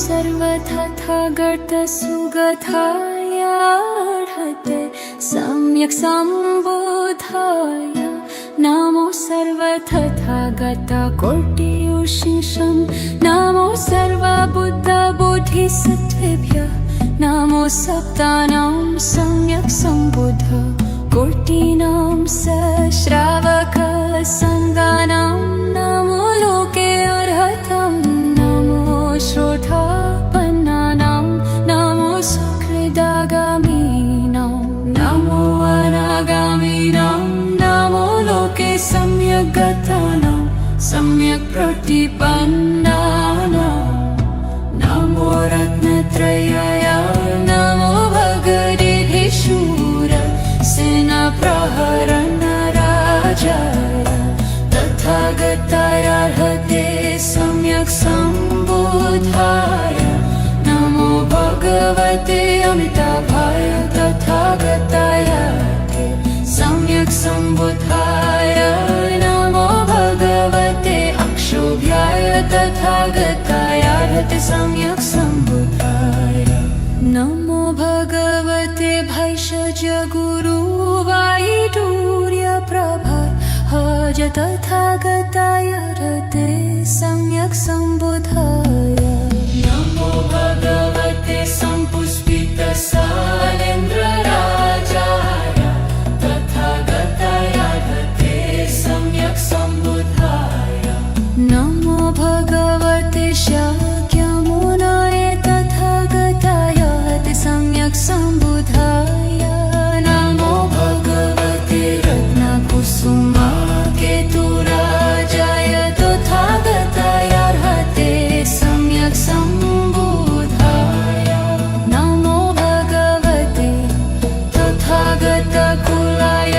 सर्वतथागतसुगतायार्हते सम्यक् सम्बुद्धाय नमो सर्वतथागतकोटियुषिषं नमो सर्वबुद्धबोधिसत्त्वेभ्यः नमो सप्तानां सम्यक् सम्बुद्ध कोटिनां सश्रावकसङ्गानां नमो लोके अर्हतं नमो श्रोतापन्नानां नमो सुहृदागामिनां नमो अनागामिनां नमो लोके सम्यक् गतानां सम्यक् प्रतिपन्नानां नमो रत्नत्रयाय नमो भगवद्गीतेशूर सेनाप्रहरणराजाय तथागतायार्हते सम्यक् सम्बुद्धाय नमो भगवते अमिताभाय तथागतायार्हते सम्यक् सम्बुद्धाय नमो भगवते अक्षोभ्याय तथागतायार्हते सम्यक् सम्बुद्धाय नमो भगवते भैषज गुरुवायुर्यप्रभाहज तथागतायार्हते सम्यक् सम्बुद्धाय नमो भगवते सम्पुष्पितसालेन्द्रराजाय तथागतायार्हते सम्यक् सम्बुद्धाय नमो भगवते शाक्यमुनये तथागतायार्हते सम्यक् सम्बुद्धाय नमो भगवते रत्नकुसुमाकेतुराजाय तथागतायार्हते सम्यक् सम्बुद्धाय नमो भगवते तथागतकुलाय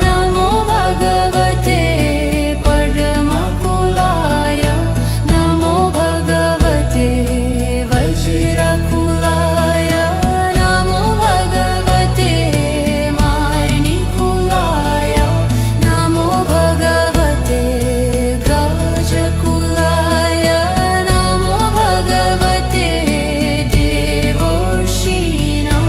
नमो भगवते परमकुलाय नमो भगवते वज्रकुलाय नमो भगवते मार्णिकुलाय नमो भगवते गजकुलाय नमो भगवते देवर्षिणां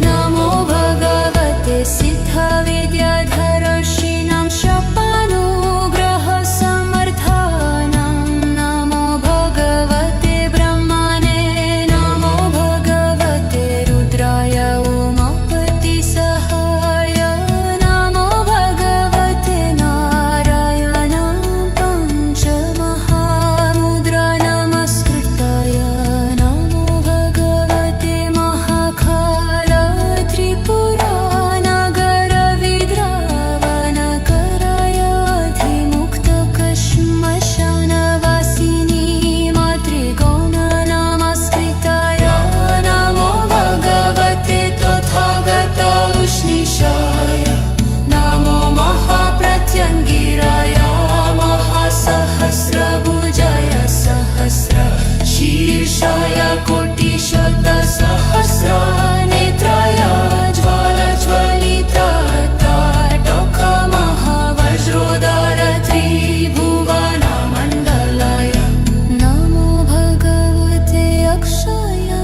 नमो भगवते सिद्धविद्याधरर्षिणां शपानुग्रहसमर्थानां नमो भगवते ब्रह्मणे नमो भगवते रुद्राय उमापतिसहाय नमो भगवते नारायणां पञ्चमहामुद्रा नमस्कृताय नमो भगवते महाकाल त्रिपुरानगरविद्रावणकराय अधिमुक्तकश्मशानवासिनी मातृगौण नमस्कृताय नमो भगवते तथागत उष्णीषाय नमो महाप्रत्यङ्गिराय महासहस्रभुजाय सहस्रशीर्षाय कोटिशतसहस्रनेत्राय ज्वालज्वलितटोकमहावज्रोदर त्रिभुवनमण्डलाय नमो भगवते अक्षयाय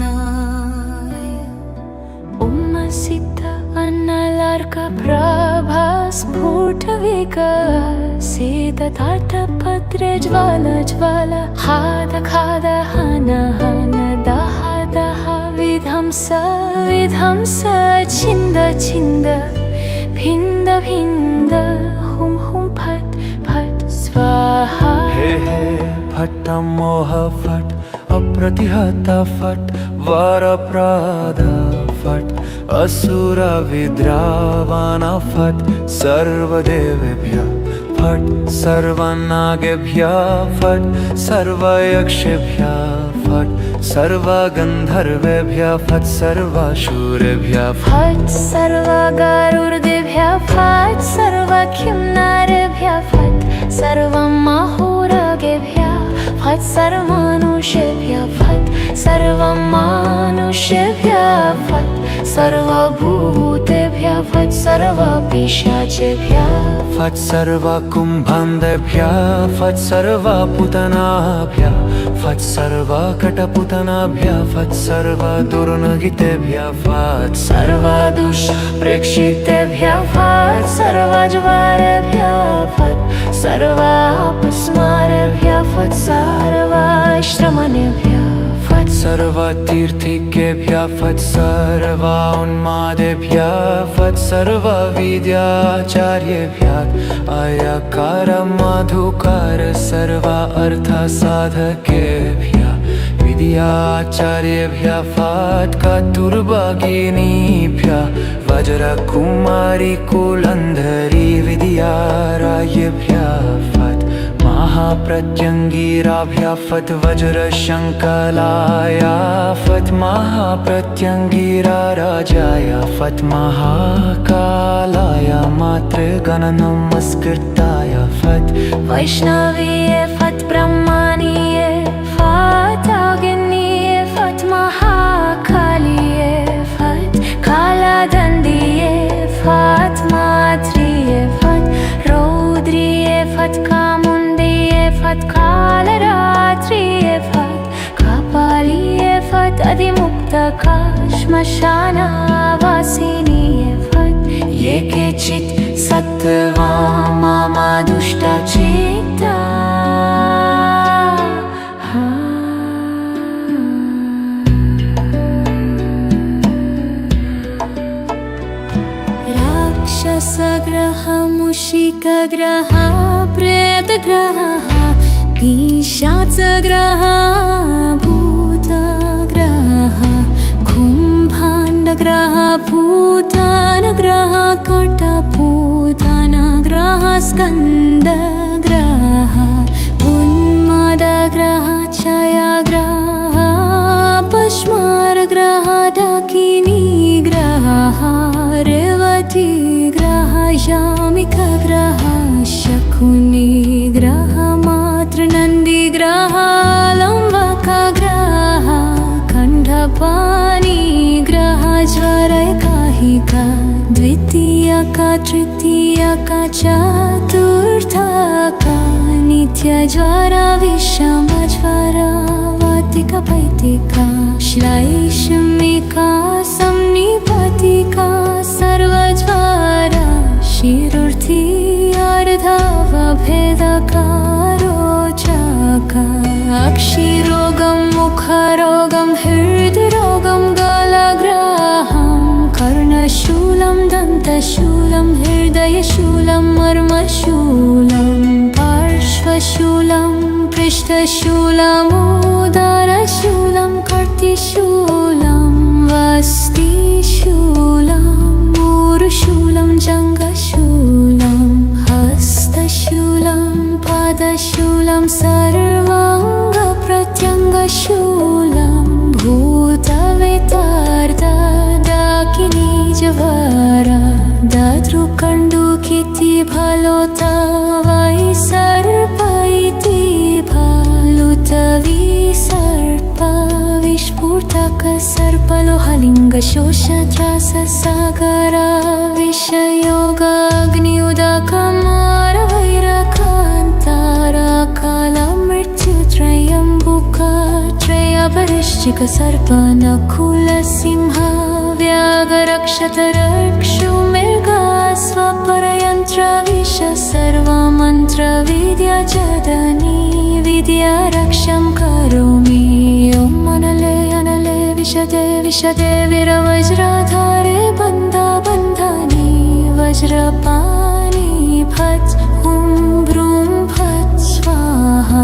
पराजयमानाय उम्मसिद्ध अन्नलार्कप्रभा स्फुटविकसितताटपत्रे ज्वाल हाद खाद हन हन दह दह विध्वंस विध्वंस छिन्द छिन्द भिन्द भिन्द हुं हुं फट् फट् स्वाहा हे हे फट् मोह फट् अप्रतिहत फट् वरप्रद फट् असुर विद्रावण फट् सर्वदेवेभ्यः फट् सर्वनागेभ्यः फट् सर्वयक्षेभ्यः फट् सर्वगन्धर्वेभ्यः फट् सर्वासुरेभ्यः फट् सर्वगरुडेभ्यः फट् सर्वकिन्नरेभ्यः फट् सर्वमहोरगेभ्यः फट् सर्वमनुष्येभ्यः फट् सर्वमनुष्येभ्यः फट् सर्वभूतेभ्यः फट् सर्वपिशाचेभ्यः फट् सर्वकुम्भन्देभ्यः फट् सर्वपूतनाभ्यः फट् सर्वकटपूतनाभ्यः फट् सर्वदुर्नगितेभ्यः फट् सर्वदुष्प्रेक्षितेभ्यः फट् सर्वज्वरेभ्यः फट् सर्वापस्मारेभ्यः फट् सर्वाश्रमणेभ्यः फट् सर्वतीर्थिकेभ्यः फट् सर्वोन्मादेभ्यः फट् सर्वविद्याचार्येभ्यः अयकार मधुकर सर्व अर्थसाधकेभ्यः विद्याचार्येभ्यः फट् कतुर्भगिनीभ्यः वज्रकुमारी कुलन्धरी विद्यारायेभ्यः फट् महाप्रत्यङ्गिराभ्यः फट् वज्रशङ्कलाय फट् महाप्रत्यङ्गिराराजाय फट् महाकालाय मातृगणनमस्कृताय फट् वैष्णवीये फट् ब्रह्मणीये फट् अग्निये फट् महाकालीये फट् कालदण्डिये फट् मात्रिये फट् रौद्रिये फट् कामुण्डिये फट् कालरात्रिये फट् कपालिये फट् अधिमुक्तका श्मशानवासिनीये फट् ये केचित् सत्त्वा मम दुष्टचित्ता राक्षसग्रह मूषिकग्रह प्रेतग्रह पिशाचग्रह भूतग्रह कुम्भाण्डग्रह भूतानग्रह कटपूतनग्रह स्कन्दग्रह उन्मादग्रह क्षयग्रह पश्मारग्रह डाकिनीग्रह रेवतीग्रह यामिकग्रह शकुनिग्रह मातृनन्दिग्रह लम्बकग्रह खण्डपाणिग्रह ज्वरैकाहिका द्वितीयका तृतीयका चतुर्थका नित्यज्वरा विषमज्वरा वातिका पैतिका श्लैषमिका संनिपतिका सर्वज्वरा शिरुर्थी अर्धवभेदका रोचका अक्षिरोगं मुखरोगं हृद्रोगं गलग्रहं कर्णशूलं दन्तशूलं हृदयशूलं मर्मशूलं पार्श्वशूलं पृष्ठशूलमुदरशूलं कर्तिशूलं वस्तिशूलं ऊरुशूलं जङ्घशूलं हस्तशूलं पादशूलं सर्वाङ्गप्रत्यङ्गशूलं भूतवेतार्दाकिनीजवरा ददृकण्डुकिति भलोता वै सर्प इति भलुतविसर्प विस्फुटक सर्पलोहलिङ्गशोषत्राससागरा विषयोगाग्नियुदकमारवैरकान्ताराकालमृत्युत्रयम्बुका त्रयवृश्चिक सर्पनकुलसिंह व्याघ्रक्षतरक्षुमृगा स्वपरयन्त्रविष सर्वमन्त्रविद्याजदनी विद्यारक्षं करोमि ॐ अनले अनले विशदे विशदे वीरवज्रधारे बन्धनि वज्रपाणि फट् हुं भ्रूं फट् स्वाहा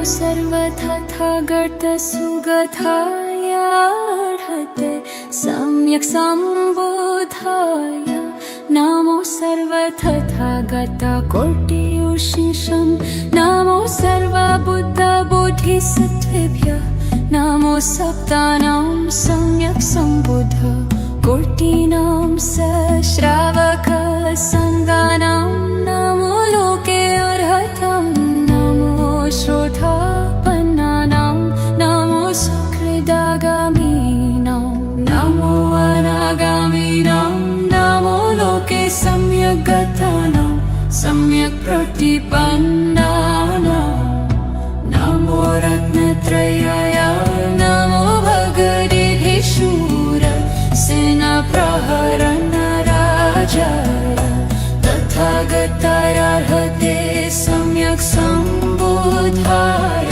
सर्वतथागतसुगताय अर्हते सम्यक् सम्बुद्धाय नमो सर्वतथागतकोटियुषिषं नमो सर्वबुद्धबोधिसत्त्वेभ्यः नमो सप्तानां सम्यक् सम्बुद्ध कोटिनां सश्रावकसङ्गानां नमो लोके अर्हतं नमो श्रोतापन्नानां नमो सुकृदागामीनां नमो अनागामीनां नमो लोके सम्यक् गतानां सम्यक् प्रतिपन्नानां नमो रत्नत्रयाय नमो भगवद्गीतेशूर सेनाप्रहरणराजाय तथागताय अर्हते सम्यक् सम्बुद्धाय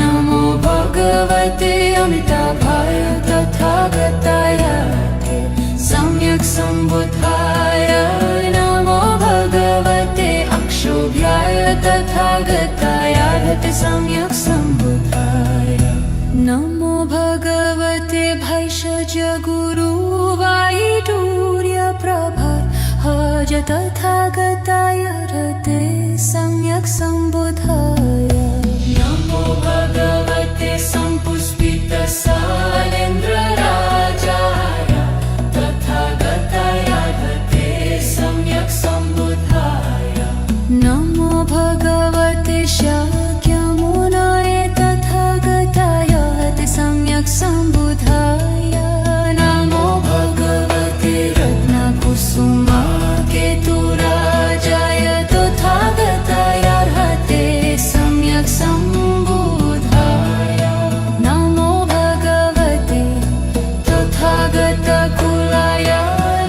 नमो भगवते अमिताभाय तथागताय सम्यक् सम्बुद्धाय नमो भगवते अक्षोभ्याय तथागताय अर्हते सम्यक् सम्बुद्धाय नमो भगवते भैषज गुरुवायुटूर्यप्रभाहज तथागताय अर्हते सम्यक् सम्बुद्धाय नमो भगवते सम्पुष्पितसालेन्द्रराजाय तथागताय अर्हते सम्यक् सम्बुद्धाय नमो भगवते शाक्यमुनये तथागताय अर्हते सम्यक् सम्बुद्धाय नमो भगवते रत्नकुसुमाकेतुराजाय तथागताय अर्हते सम्यक् सम्बुद्धाय नमो भगवते तथागतकुलाय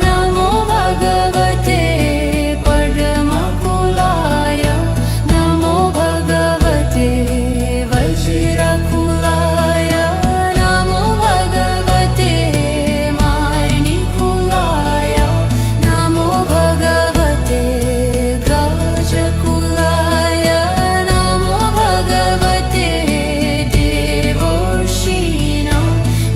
नमो भगवते परमकुलाय नमो भगवते वज्रकुलाय नमो भगवते माणिकुलाय नमो भगवते गजकुलाय नमो भगवते देवर्षीणां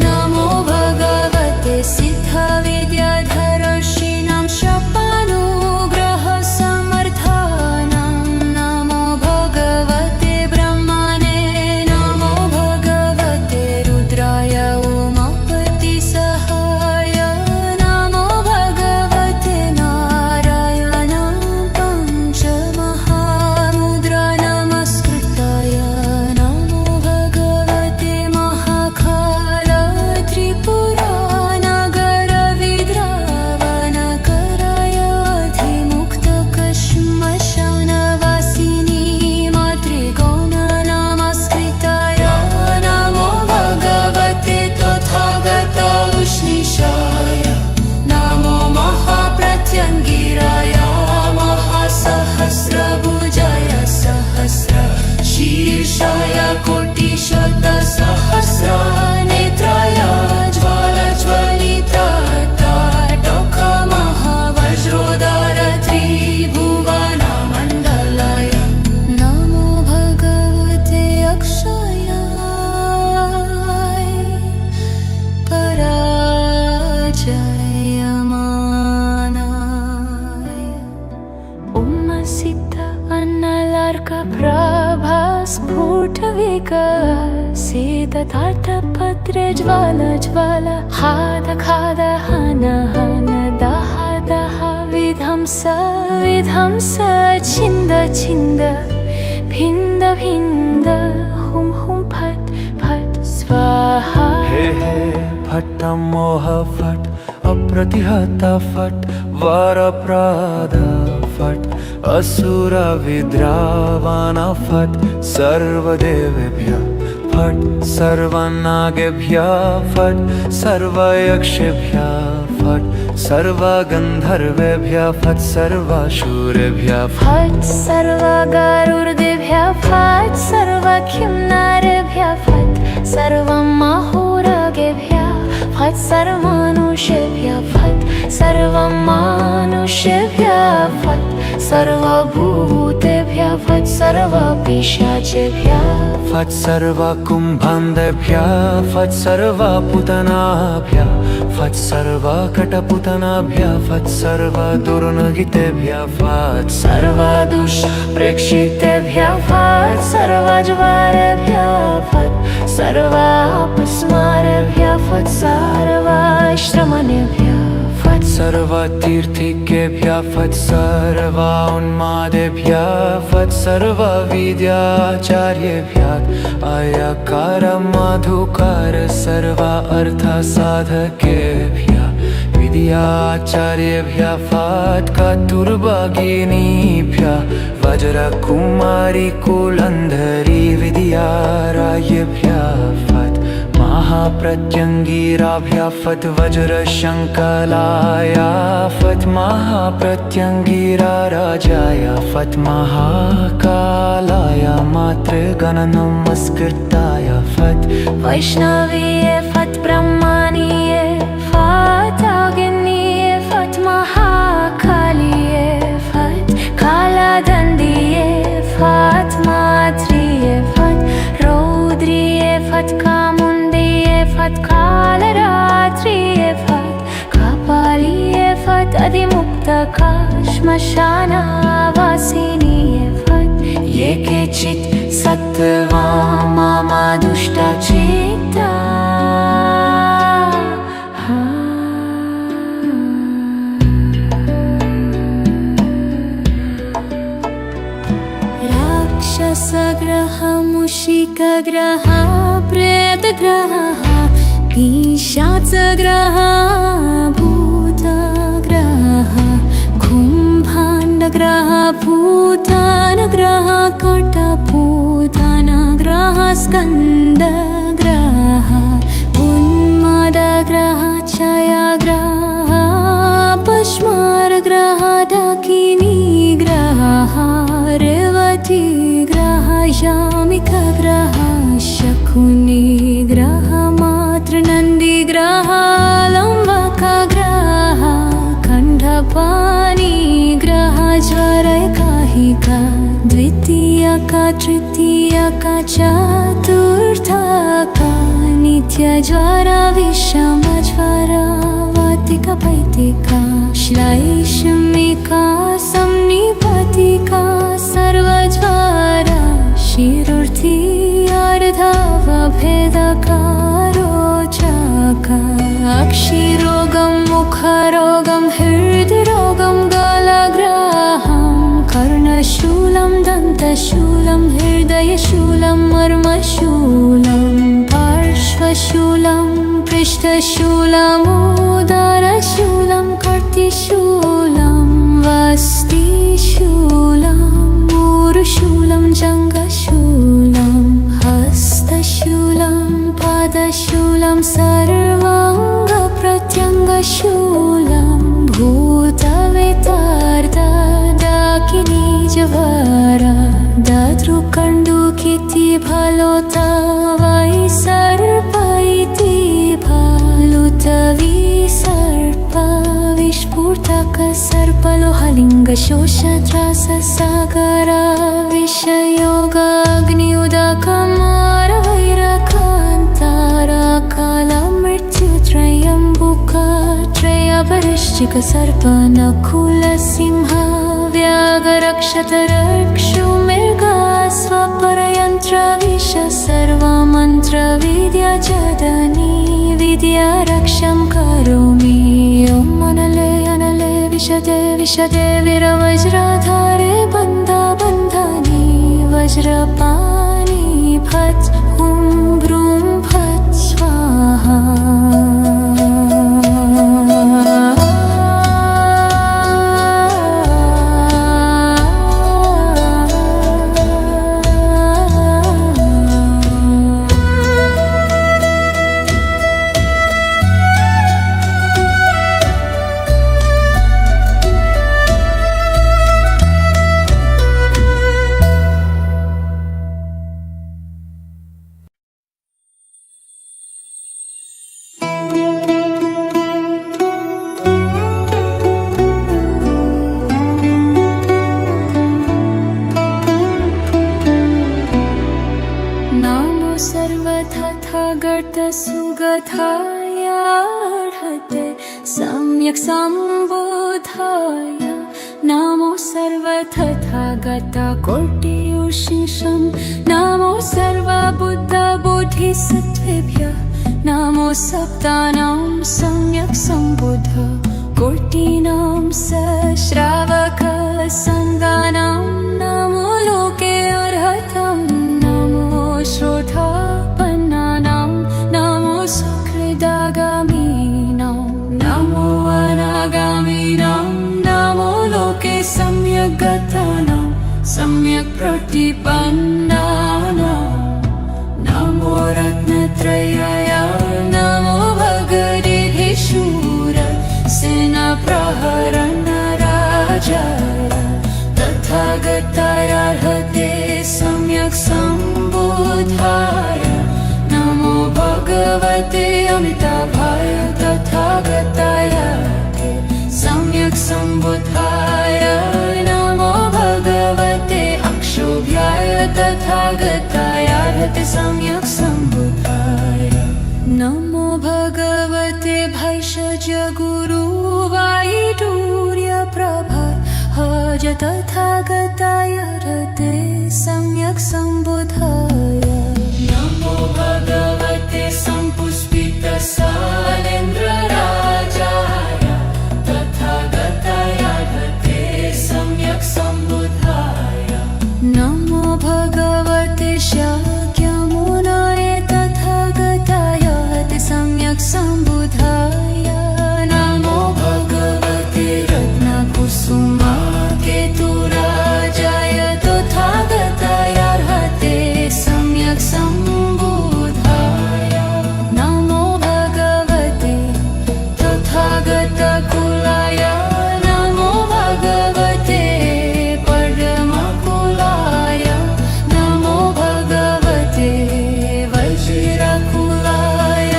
नमो भगवते सिद्धविद्याधरर्षीणां शपानुग्रहसमर्थानां नमो भगवते ब्रह्मणे नमो भगवते रुद्राय उमापतिसहाय नमो भगवते नारायणां पञ्चमहामुद्रा नमस्कृताय नमो भगवते महाकाल त्रिपुरानगरविद्रावणकराय अधिमुक्तकश्मशानवासिनी मातृगौण नमस्कृताय नमो भगवते तथागत उष्णीषाय नमो महाप्रत्यङ्गिराय महासहस्रभुजाय सहस्रशीर्षाय कोटिशतसहस्रनेत्राय ज्वालज्वलितटोकमहावज्रोदर त्रिभुवनमण्डलाय नमो भगवते अक्षयाय पराजयमानाय उम्मसिद्ध अन्नलार्कप्रभा स्फुटविकसितताटपत्रे ज्वाल हाद खाद हन हन दह दह विध्वंस विध्वंस छिन्द छिन्द भिन्द भिन्द हुं हुं फट् फट् स्वाहा हे हे फट् मोह फट् अप्रतिहता फट् वरप्रद फट् असुरविद्रावण फट् सर्वदेवेभ्यः फट् सर्वनागेभ्यः फट् सर्वयक्षेभ्यः फट् सर्वगन्धर्वेभ्यः फट् सर्वासुरेभ्यः फट् सर्वगरुर्देभ्यः फट् सर्वखिन्नारेभ्यः फट् सर्वमहोरगेभ्यः फट् सर्वमनुष्येभ्यः फट् सर्वमानुष्येभ्यः फट् सर्वभूतेभ्यः सर्वभूतेभ्यः फट् सर्वपिशाचेभ्यः फट् सर्वकुम्भान्धेभ्यः फट् सर्वपूतनाभ्यः फट् सर्वकटपूतनाभ्यः फट् सर्वदुर्नगितेभ्यः फट् सर्वदुष्प्रेक्षितेभ्यः फट् सर्वज्वारेभ्यः फट् सर्वापस्मारेभ्यः फट् सर्वाश्रमणेभ्यः फट् सर्वतीर्थिकेभ्यः फट् सर्वोन्मादेभ्यः फट् सर्वविद्याचार्येभ्यः अयकार मधुकार सर्व अर्थसाधकेभ्यः विद्याचार्येभ्यः फट् कतुर्भगिनीभ्यः वज्रकुमारी कुलन्धरी विद्यारायेभ्यः फट् महाप्रत्यङ्गिराभ्यः फट् वज्रशङ्कलाय फट् महाप्रत्यङ्गिराराजाय फट् महाकालाय मातृगणनमस्कृताय फट् वैष्णवीये फट् ब्रह्मणीये फट् अग्निये फट् महाकालिये फट् कालदण्डिये फट् मात्रिये फट् रौद्रिये फट् कामुण्डिये फट् कालरात्रिये फट् कपालिये फट् अधिमुक्तका श्मशानवासिनीये फट् ये केचित् सत्त्वा मम दुष्टचित्ता राक्षसग्रह मूषिकग्रह प्रेतग्रह पिशाचग्रह भूतग्रह कुम्भाण्डग्रह भूतानग्रह कटभूतानग्रह स्कन्दग्रह उन्मादग्रह क्षयग्रह पश्मारग्रह डाकिनीग्रह रेवतीग्रह यामिकग्रह शकुनिग्रह मातृनन्दिग्रह लम्बकग्रह खण्डपाणिग्रह ज्वरैकाहिका द्वितीयका तृतीयका चतुर्थका नित्यज्वर विषमज्वर वातिका श्लैषमिका संनिपतिका सर्वज्वर शिरुर्थी अर्धवभेदका रोचका अक्षिरोगं मुखरोगं हृद्रोगं गलग्रहं कर्णशूलं दन्तशूलं हृदयशूलं मर्मशूलं पार्श्वशूलं पृष्ठशूलमुदरशूलं कर्तिशूलं वस्तिशूलं ऊरुशूलं जङ्घशूलं हस्तशूलं पादशूलं सर्वाङ्गप्रत्यङ्गशूलं भूतवेतार्दडाकिनीजवर ददृकण्डुकिति फलोता वै सर्प इति फलुतविसर्प विस्फुटक सर्पलोहलिङ्गशोषत्राससागर विषयोगाग्नियुदकमारवैरकान्तराकालमृत्युत्रयम्बुकत्रयपरिश्चिक सर्पनकुलसिंह व्याघ्रक्षतरक्षुमृगा स्वपरयन्त्रविष सर्वमन्त्रविद्याजदनी विद्यारक्षं करोमि ॐ अनले अनले विशदे विशदे वीरवज्रधारे बन्धनि वज्रपाणि फट् हुं ब्रूं फट् स्वाहा सर्वतथागतसुगतायार्हते सम्यक् सम्बुद्धाय नमो सर्वतथागतकोटियुषिषं नमो सर्वबुद्धबोधिसत्त्वेभ्यः नमो सप्तानां सम्यक् सम्बुद्ध कोटिनां सश्रावकसङ्गानां नमो लोके अर्हतं नमो श्रोतापन्नानां नमो सुकृदागामीनां नमो अनागामीनां नमो लोके सम्यक् गतानां सम्यक् प्रतिपन्नानां नमो रत्नत्रयाय नमो भगवते शूर सेनाप्रहरणराजाय तथागतायार्हते सम्यक् सम्बुद्धाय नमो भगवते अमिताभाय तथागतायार्हते सम्यक् सम्बुद्धाय नमो भगवते अक्षोभ्याय तथागतायार्हते सम्यक् सम्बुद्धाय नमो भगवते भैषज गुरुवायुर्यप्रभाहज तथागतायार्हते सम्यक् सम्बुद्धाय नमो भगवते सम्पुष्पितसालेन्द्रराजाय तथागतायार्हते सम्यक् सम्बुद्धाय नमो भगवते शाक्यमुनाय तथागतायार्हते सम्यक् सम्बुद्धाय नमो भगवते रत्नकुसुमाकेतुराजाय तथागतायार्हते सम्यक् सम्बुद्धाय नमो भगवते तथागतकुलाय नमो भगवते परमकुलाय नमो भगवते वज्रकुलाय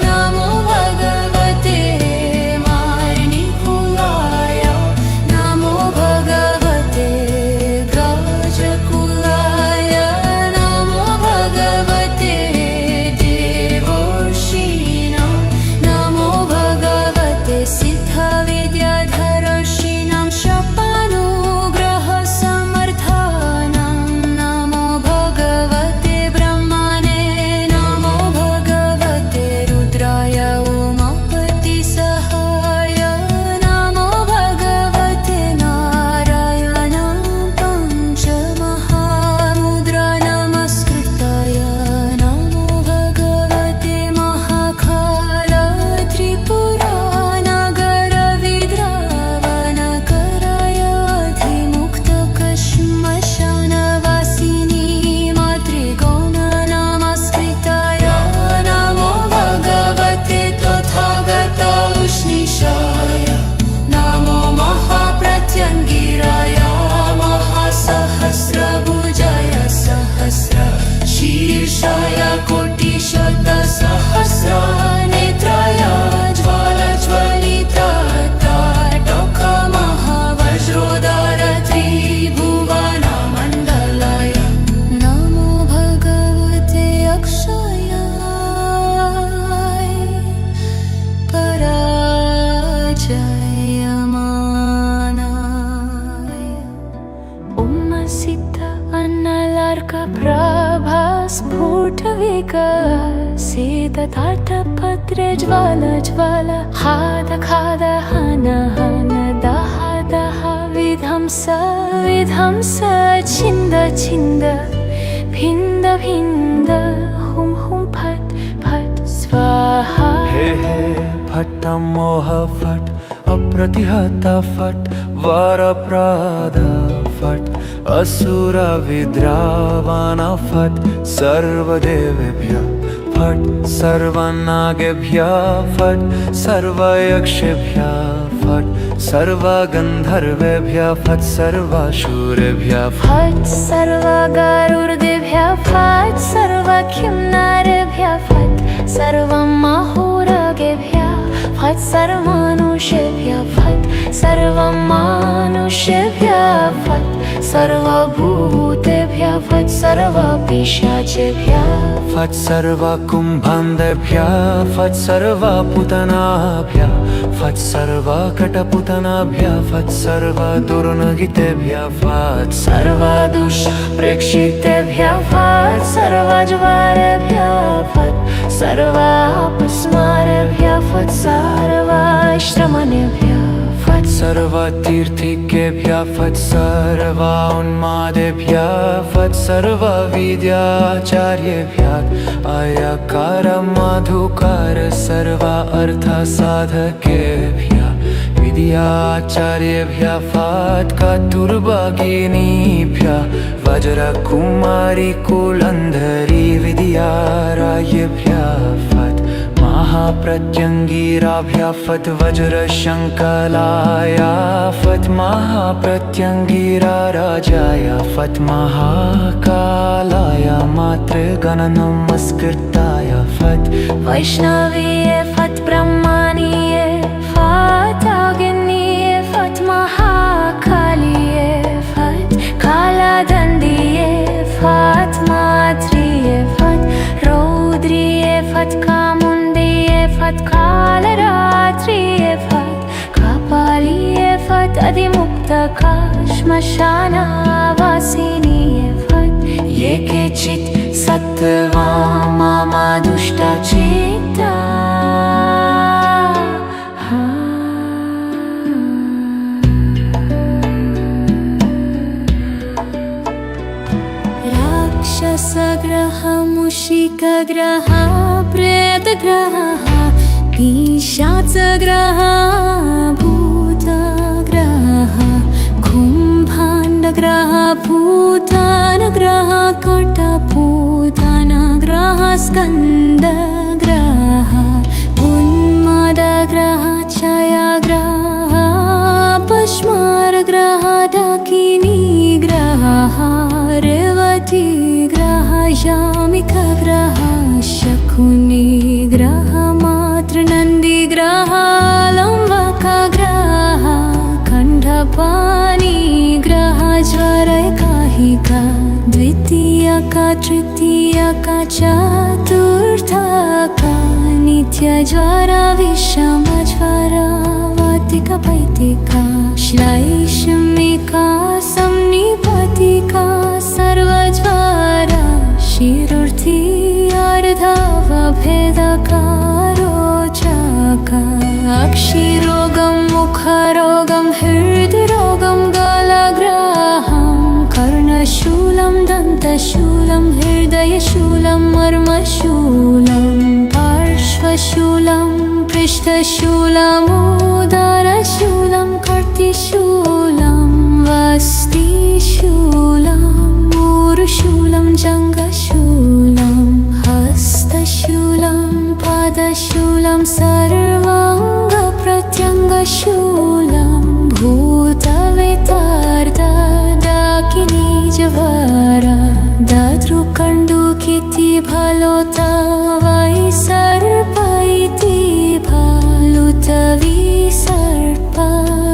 नमो भगवते मार्णिकुलाय नमो भगवते गजकुलाय नमो भगवते देवर्षीणां नमो भगवते सिद्धविद्याधरर्षीणां शपानुग्रहसमर्थानां नमो भगवते ब्रह्मणे नमो भगवते रुद्राय उमापतिसहाय नमो भगवते नारायणां पञ्चमहामुद्रा नमस्कृताय नमो भगवते महाकाल त्रिपुरानगरविद्रावणकराय अधिमुक्तकश्मशानवासिनी मातृगौण नमस्कृताय नमो भगवते तथागत उष्णीषाय नमो महाप्रत्यङ्गिराय महासहस्रभुजाय सहस्रशीर्षाय कोटिशतसहस्रनेत्राय ज्वालज्वलिताटकमहावज्रोदर त्रिभुवनमण्डलाय नमो भगवते अक्षयाय पराजयमानाय उम्मसिद्ध अन्नलार्कप्रभास्फुटविकसितताटपत्रे ज्वाल हाद खाद हन हन दह दह विध्वंस विध्वंस छिन्द छिन्द भिन्द भिन्द हुं हुं फट् फट् स्वाहा हे हे फट् मोह फट् अप्रतिहत फट् वरप्रद फट् असुर विद्रावण फट् सर्वदेवेभ्यः फट् सर्वनागेभ्यः फट् सर्वयक्षेभ्यः फट् सर्वगन्धर्वेभ्यः फट् सर्वासुरेभ्यः फट् सर्वगरुर्देभ्यः फट् सर्वखिन्नरेभ्यः फट् सर्वमहोरगेभ्यः फट् फट् सर्वमानुषेभ्यः फट् सर्वमानुषेभ्यः फट् सर्वभूतेभ्यः फट् सर्वपिशाचेभ्यः फट् सर्वकुम्भान्धेभ्यः फट् सर्वपूतनाभ्यः फट् सर्वकटपूतनाभ्यः फट् सर्वदुर्नगितेभ्यः फट् सर्वदुष्प्रेक्षितेभ्यः फट् सर्वज्वरेभ्यः फट् सर्वापस्मारेभ्यः फट् सर्वाश्रमणेभ्यः फट् सर्वतीर्थिकेभ्यः फट् सर्वोन्मादेभ्यः फट् सर्वविद्याचार्येभ्यः अयकार मधुकार सर्व अर्थसाधकेभ्यः विद्याचार्येभ्यः फट् कतुर्भगिनीभ्यः वज्रकुमारी कुलन्धरी विद्यारायेभ्यः फट् महाप्रत्यङ्गिराभ्यः फट् वज्रशङ्कलाय फट् महाप्रत्यङ्गिरा राजाय फट् महाकालाय मातृगणनमस्कृताय फट् वैष्णवीये फट् ब्रह्मणीये फट् अग्निये फट् महाकालिये फट् कालदण्डिये फट् मात्रिये फट् रौद्रिये फट् कामुन्दिये फट् कालरात्रिये फट् कपालिये फट् अधिमुक्तका श्मशानवासिनीये फट् ये केचित् सत्त्वा मम दुष्टचित्ता राक्षसग्रह मूषिकग्रह प्रेतग्रह पिशाचग्रह भूतग्रह कुम्भाण्डग्रह भूतानग्रह कटपूतनग्रह स्कन्दग्रह उन्मादग्रह क्षयग्रह पश्मारग्रह डाकिनीग्रह रेवतीग्रह यामिकग्रह शकुनिग्रह मातृनन्दिग्रह लम्बकग्रह खण्डपाणिग्रह ज्वरैकाहिका द्वितीयका तृतीयका चतुर्थका नित्यज्वरा विषमज्वरा वातिका पैतिका श्लैषमिका संनिपतिका सर्वज्वरा शिरुर्थी अर्धवभेदका रोचका अक्षिरोगं मुखरोगं हृद्रोगं गलग्रहं कर्णशूलं दन्तशूलं हृदयशूलं मर्मशूलं पार्श्वशूलं पृष्ठशूलमुदरशूलं कर्तिशूलं वस्तिशूलं ऊरुशूलं जङ्घशूलं हस्तशूलं पादशूलं सर्वाङ्गप्रत्यङ्गशूलं भूतवेतार्दडाकिनीजवरा दातृकण्डुकिति फलोता वै सर्प इति फलुतविसर्प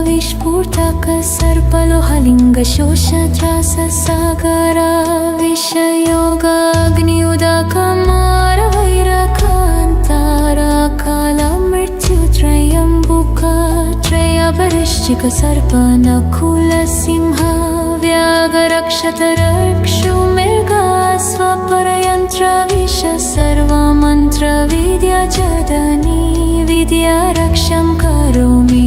विस्फुटक सर्पलोहलिङ्गशोषत्राससागर विषयोगाग्नियुदकमारवैरकान्तारकालमृत्युत्रयम्बुक त्रयपरिश्चिक सर्पनकुलसिंह व्याघ्रक्षतरक्षुमृगा स्वपरयन्त्रविष सर्वमन्त्रविद्याजदनी विद्यारक्षं करोमि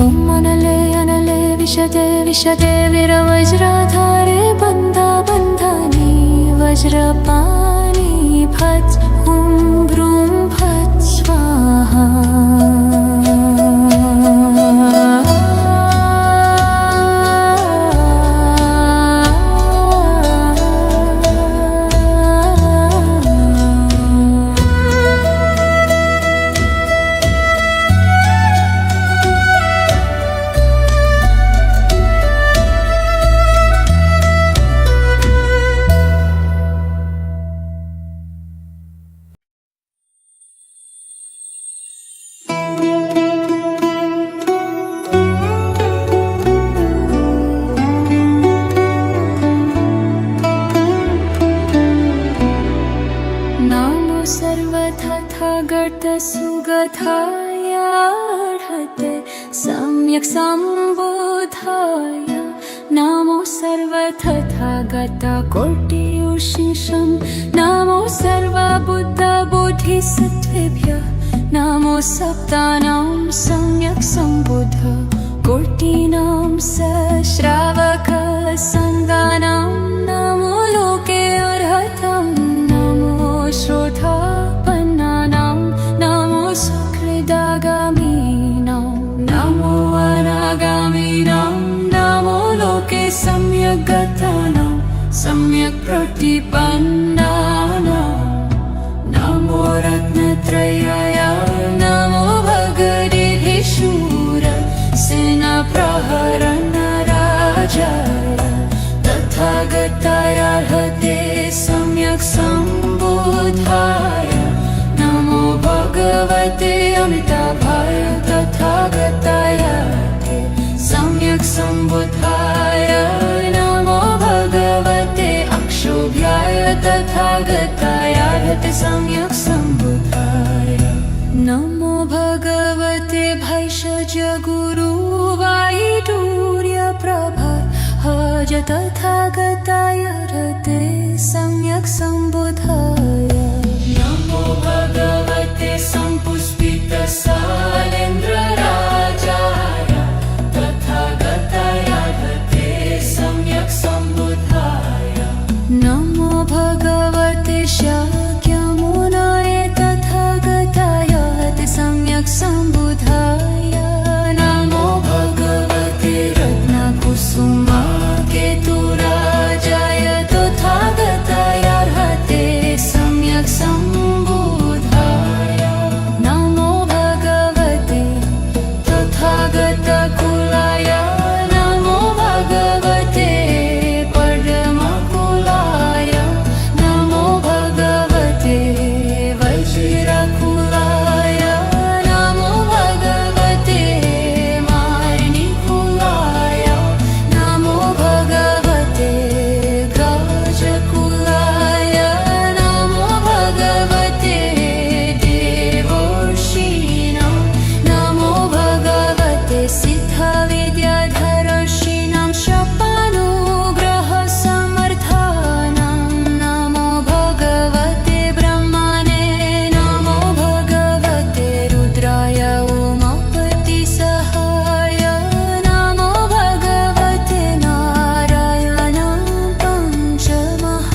ॐ अनले अनले विशदे विशदे वीरवज्राधारे बन्धनि वज्रपाणि फट् हुं भ्रूं फट् स्वाहा सुगताय अर्हते सम्यक् सम्बुद्धाय नमो सर्वतथागतकोटियुषिषं नमो सर्वबुद्धबोधिसत्त्वेभ्यः नमो सप्तानां सम्यक् सम्बुद्ध कोटिनां सश्रावकसङ्गानां नमो लोके अर्हतं नमो श्रोतापन्नानां नमो सुकृदागामीनां नमो अनागामीनां नमो लोके सम्यक् गतानां सम्यक् प्रतिपन्नानां नमो रत्नत्रयाय नमो भगवद्गीतेशूर सेनाप्रहरणराजाय तथागताय अर्हते सम्यक् सम्बुद्धाय नमो भगवते अमिताभाय तथागताय अर्हते सम्यक् सम्बुद्धाय नमो भगवते अक्षोभ्याय तथागताय अर्हते सम्यक् सम्बुद्धाय नमो भगवते भैषज गुरुवायुर्यप्रभाज तथागताय अर्हते सम्यक् सम्बुद्धाय नमो भगवते सम्पुष्पितसालेन्द्रराजाय तथागताय अर्हते सम्यक् सम्बुद्धाय नमो भगवते शाक्यमुनये तथागताय अर्हते सम्यक् सम्बुद्धाय नमो भगवते रत्नकुसुमाकेतुराजाय तथागताय अर्हते सम्यक् सम्बुद्धाय नमो भगवते तथागतकुलाय नमो भगवते परमकुलाय नमो भगवते वज्रकुलाय नमो भगवते मार्निकुलाय नमो भगवते गजकुलाय नमो भगवते देवर्षीणां नमो भगवते सिद्धविद्याधरर्षीणां शपानुग्रहसमर्थानां नमो भगवते ब्रह्मणे नमो भगवते रुद्राय उमापतिसहाय नमो भगवते नारायणं पञ्चमहामुद्रा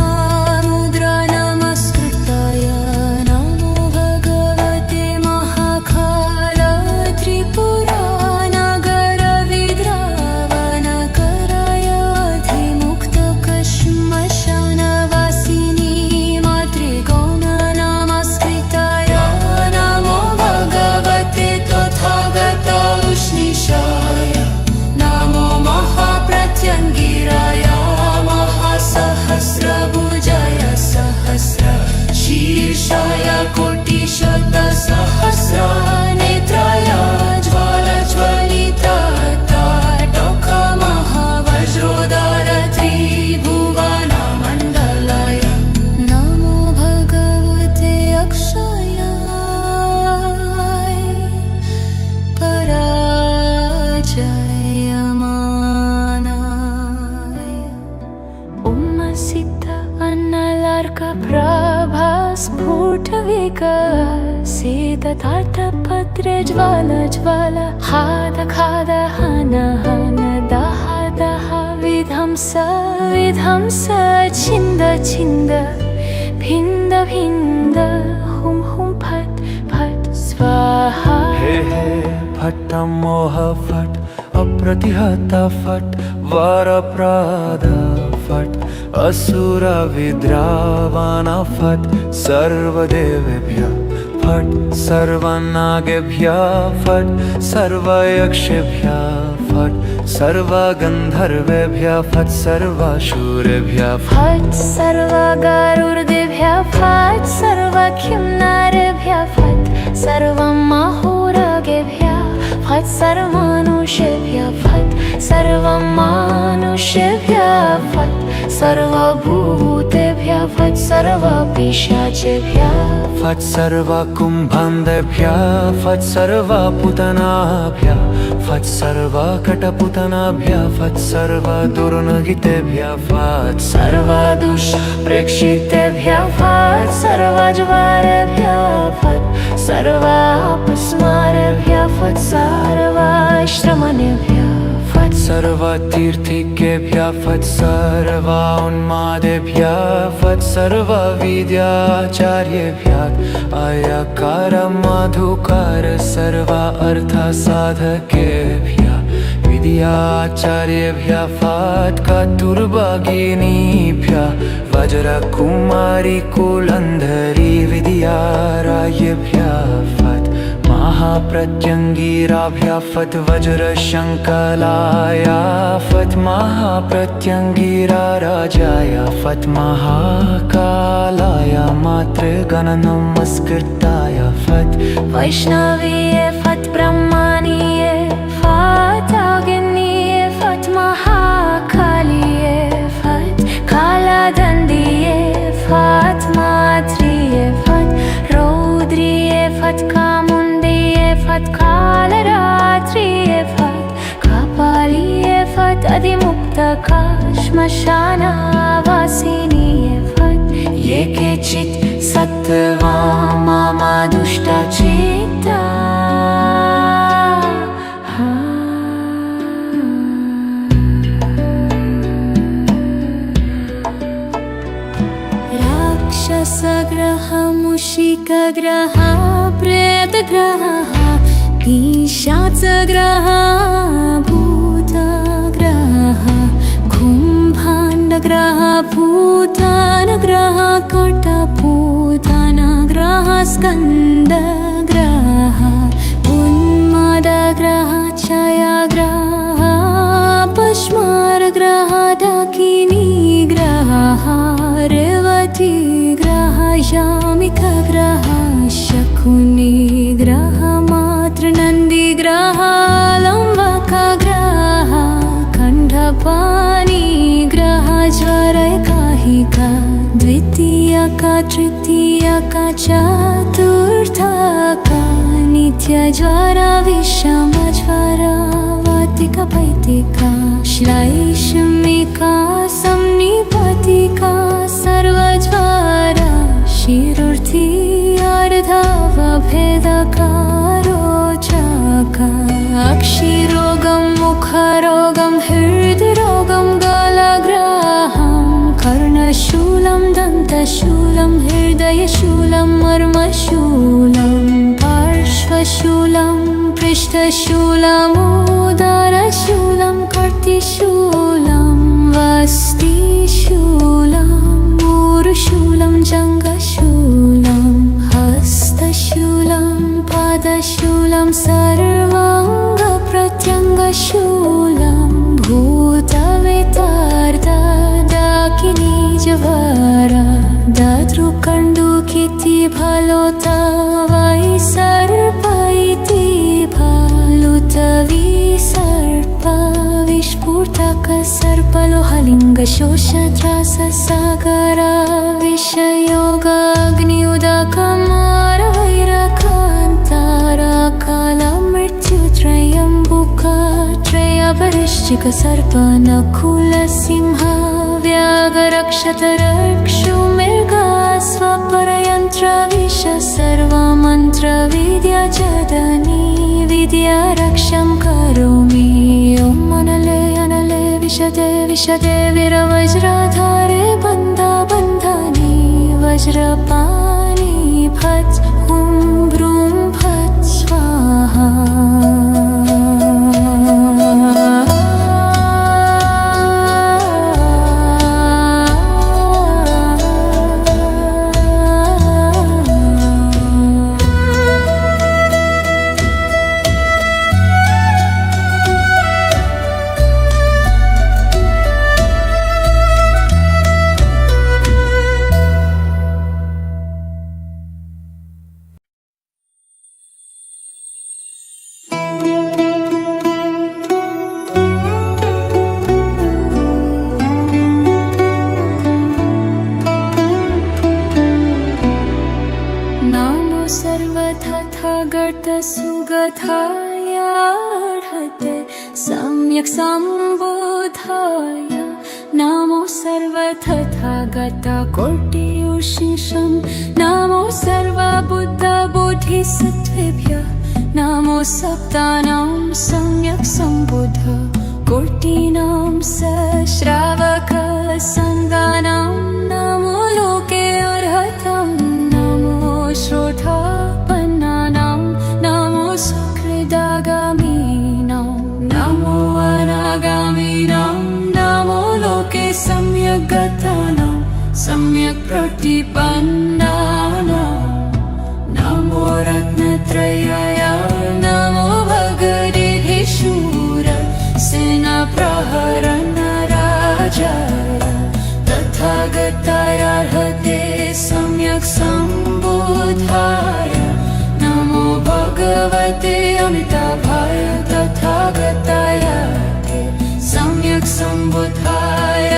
नमस्कृताय नमो भगवते महाकाल त्रिपुरानगरविद्रावणकराय अधिमुक्तकश्मशानवासिनी मातृगौण नमस्कृताय नमो भगवते तथागत उष्णीषाय नमो महाप्रत्यङ्गिराय महासहस्रभुजाय सहस्रशीर्षाय कोटिशतसहस्रनेत्राय ज्वालज्वलितटोकमहावज्रोदार त्रिभुवनमण्डलाय नमो भगवते अक्षयाय पराजयमानाय उम्मसिद्ध अन्नलार्कप्रभा स्फुटविकसिततार्थपत्रे ज्वाल हाद खाद हन हन दह दह विध्वंस विध्वंस छिन्द छिन्द भिन्द भिन्द हुं हुं फट् फट् स्वाहा हे हे फट् मोह फट् अप्रतिहत फट् वरप्रद फट् असुर विद्रावण फट् सर्वदेवेभ्यः फट् सर्वनागेभ्यः फट् सर्वयक्षेभ्यः फट् सर्वगन्धर्वेभ्यः फट् सर्वासुरेभ्यः फट् सर्वगरुडेभ्यः फट् सर्वखिन्नरेभ्यः फट् सर्वमहोरगेभ्यः फट् सर्वमनुष्येभ्यः फट् सर्वमानुष्येभ्यः फट् सर्वभूतेभ्यः सर्वभूतेभ्यः फट् सर्वपिशाचेभ्यः फट् सर्वकुम्भन्देभ्यः फट् सर्वपूतनाभ्यः फट् सर्वकटपूतनाभ्यः फट् सर्वदुर्नगितेभ्यः फट् सर्वदुष्प्रेक्षितेभ्यः फट् सर्वज्वारेभ्यः फट् सर्वापस्मारेभ्यः फट् सर्वाश्रमणेभ्यः फट् सर्वतीर्थिकेभ्यः फट् सर्वोन्मादेभ्यः फट् सर्वविद्याचार्येभ्यः अयकार मधुकार सर्व अर्थसाधकेभ्यः विद्याचार्येभ्यः फट् कतुर्भगिनीभ्यः वज्रकुमारी कुलन्धरी विद्यारायेभ्यः फट् महाप्रत्यङ्गिराभ्यः फट् वज्रशङ्कलाय फट् महाप्रत्यङ्गिरा राजाय फट् महाकालाय मातृगणनमस्कृताय फट् वैष्णवीये फट् ब्रह्मणीये फट् अग्निये फट् महाकालीये फट् कालदण्डिये फट् मात्रिये फट् रौद्रिये फट् कामुण्डिये फट् कालरात्रिये फट् कपालिये फट् अधिमुक्तका श्मशानवासिनीये फट् ये केचित् सत्त्वा मम दुष्टचित्ता राक्षसग्रह मूषिकग्रह प्रेतग्रह पिशाचग्रह भूतग्रह कुम्भाण्डग्रह भूतानग्रह कटपूतनग्रह स्कन्दग्रह उन्मादग्रह क्षयग्रह पश्मारग्रह डाकिनीग्रह रेवतीग्रह यामिकग्रह शकुनिग्रह मातृनन्दिग्रह लम्बकग्रह खण्डपाणिग्रह ज्वरैकाहिका द्वितीयका तृतीयका चतुर्थका नित्यज्वरा विषमज्वरा वातिका पैतिका श्लैष्मिका संनिपतिका सर्वज्वरा शिरोर्थी अर्धवभेदका रोचका अक्षिरोगं मुखरोगं हृद्रोगं गलग्रहं कर्णशूलं दन्तशूलं हृदयशूलं मर्मशूलं पार्श्वशूलं पृष्ठशूलमुदरशूलं कर्तिशूलं वस्तिशूलं ऊरुशूलं जङ्घशूलं हस्तशूलं पादशूलं सर्वाङ्गप्रत्यङ्गशूलं भूतवेतार्दाकिनीजवरा दातृकण्डुकिति फलोता वै सर्प इति फलुतविसर्प विस्फुटक सर्पलोहलिङ्गशोषत्राससागरा विषयोगाग्नियुदकमारवैरकान्ताराकालमृत्युत्रयम्बुका त्रयबलिश्चिक सर्पनकुलसिंह व्याघ्रक्षतरक्षुमृगा स्वपरयन्त्रविष सर्वमन्त्रविद्याजदनी विद्यारक्षं करोमि ॐ अनले अनले विशदे विशदे वीरवज्रधारे बन्धा बन्धानि वज्रपाणि फट् हुं भ्रूं फट् स्वाहा। सुगतायार्हते सम्यक् सम्बुद्धाय नमो सर्वतथागतकोटियुषिषं नमो सर्वबुद्धबोधिसत्त्वेभ्यः नमो सप्तानां सम्यक् सम्बुद्ध कोटिनां सश्रावकसङ्गानां नमो लोके अर्हतं नमो श्रोतापन्नानां नमो सुकृदागामीनां नमो अनागामीनां नमो लोके सम्यक् गतानां सम्यक् प्रतिपन्नानां नमो रत्नत्रयाय नमो भगवद्गीतेशूर सेनाप्रहरणराजाय तथागतायार्हते सम्यक् सम्बुद्धाय नमो भगवते अमिताभाय तथागताय सम्यक् सम्बुद्धाय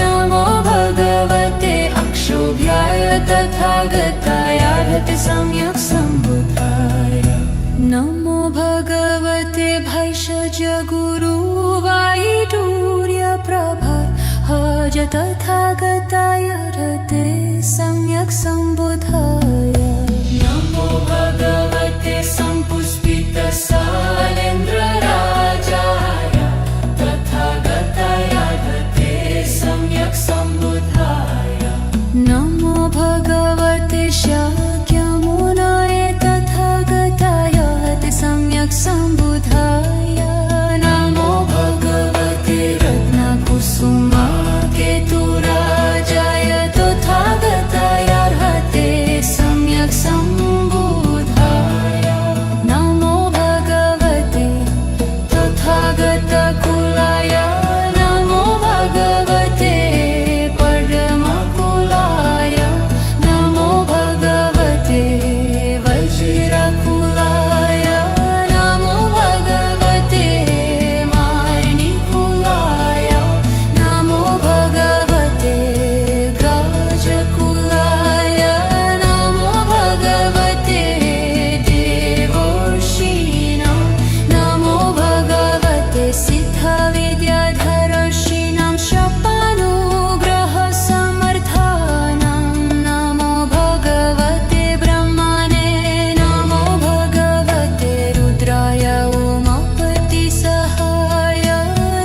नमो भगवते अक्षोभ्याय तथागतायार्हते सम्यक् सम्बुद्धाय नमो भगवते भैषज गुरुवायुर्यप्रभाहज तथागतायार्हते सम्यक् सम्बुद्धाय नमो भगवते सम्पुष्पितसालेन्द्रराजाय तथागतायार्हते सम्यक् सम्बुद्धाय नमो भगवते शाक्यमुनाय तथागतायार्हते सम्यक् सम्बुद्धाय नमो भगवते रत्नकुसुमाकेतुराजाय तथागतायार्हते सम्यक् सम्बुद्धाय नमो भगवते तथागतकुलाय नमो भगवते परमकुलाय नमो भगवते वज्रकुलाय नमो भगवते मार्णिकुलाय नमो भगवते गाजकुलाय नमो भगवते देवर्षीणां नमो भगवते सिद्धविद्याधरर्षीणां शपानुग्रहसमर्थानां नमो भगवते ब्रह्मणे नमो भगवते रुद्राय उमापतिसहाय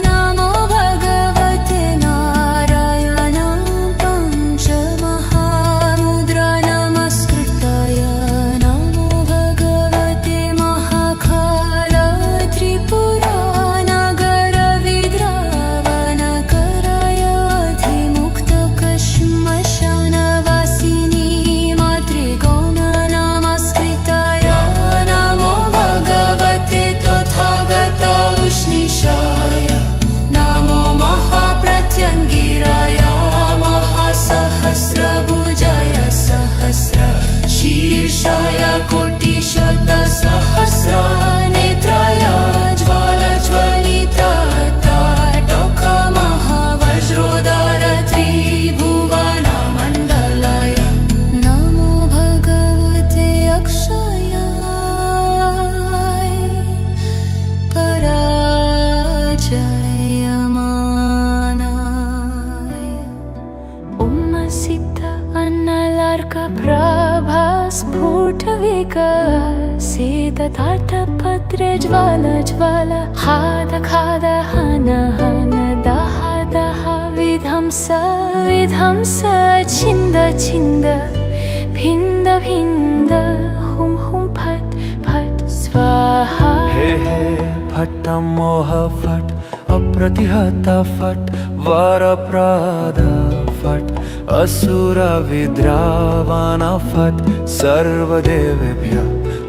नमो भगवते नारायणां पञ्चमहामुद्रा नमस्कृताय नमो भगवते महाकाल त्रिपुरानगरविद्रावणकराय अधिमुक्तकश्मशानवासिनी मातृगौण नमस्कृताय नमो भगवते तथागता उष्णीषाय नमो महाप्रत्यङ्गिराय महासहस्रभुजाय सहस्रशीर्षाय कोटिशतसहस्रनेत्राय ज्वालज्वलितताटकमहावज्रोदार त्रिभुवनमण्डलाय नमो भगवते अक्षयाय पराजयमानाय उम्मसिद्ध अन्नलार्कप्रभा स्फुटविकसितताटपत्रे ज्वाल हाद खाद हन हन दह दह विध्वंस विध्वंस छिन्द छिन्द भिन्द भिन्द हुं हुं फट् फट् स्वाहा हे हे फट् मोह फट् अप्रतिहत फट् वरप्रद फट् असुर विद्रावण फट् सर्वदेवेभ्यः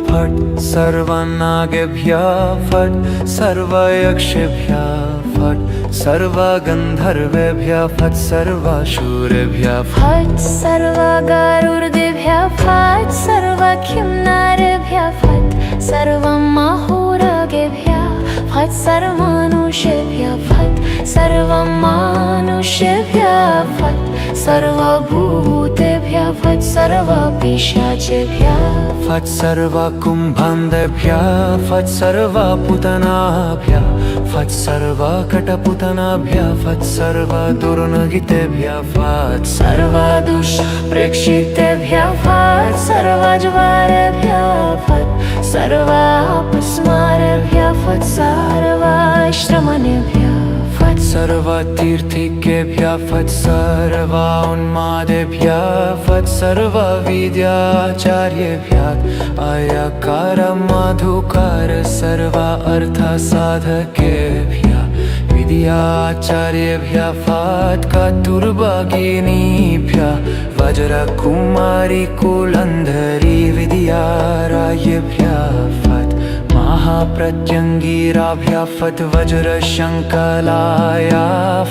फट् सर्वनागेभ्यः फट् सर्वयक्षेभ्यः फट् सर्वगन्धर्वेभ्यः फट् सर्वासुरेभ्यः फट् सर्वगरुडेभ्यः फट् सर्वकिन्नरेभ्यः फट् सर्वमहोरगेभ्यः फट् सर्वमनुष्येभ्यः फट् सर्वमानुष्येभ्यः फट् सर्वभूतेभ्यः फट् सर्वपिशाचेभ्यः फट् सर्वकुम्भन्देभ्यः फट् सर्वपूतनाभ्यः फट् सर्वकटपूतनाभ्यः फट् सर्वदुर्नगितेभ्यः फट् सर्वदुष्प्रेक्षितेभ्यः फट् सर्वज्वारेभ्यः फट् सर्वापस्मारेभ्यः फट् सर्वाश्रमणेभ्यः फट् सर्वतीर्थिकेभ्यः फट् सर्वोन्मादेभ्यः फट् सर्वविद्याचार्येभ्यः अयकार मधुकार सर्व अर्थसाधकेभ्यः विद्याचार्येभ्यः फट् कतुर्भगिनीभ्यः वज्रकुमारी कुलन्धरी विद्यारायेभ्यः फट् महाप्रत्यङ्गिराभ्यः फट् वज्रशङ्कलाय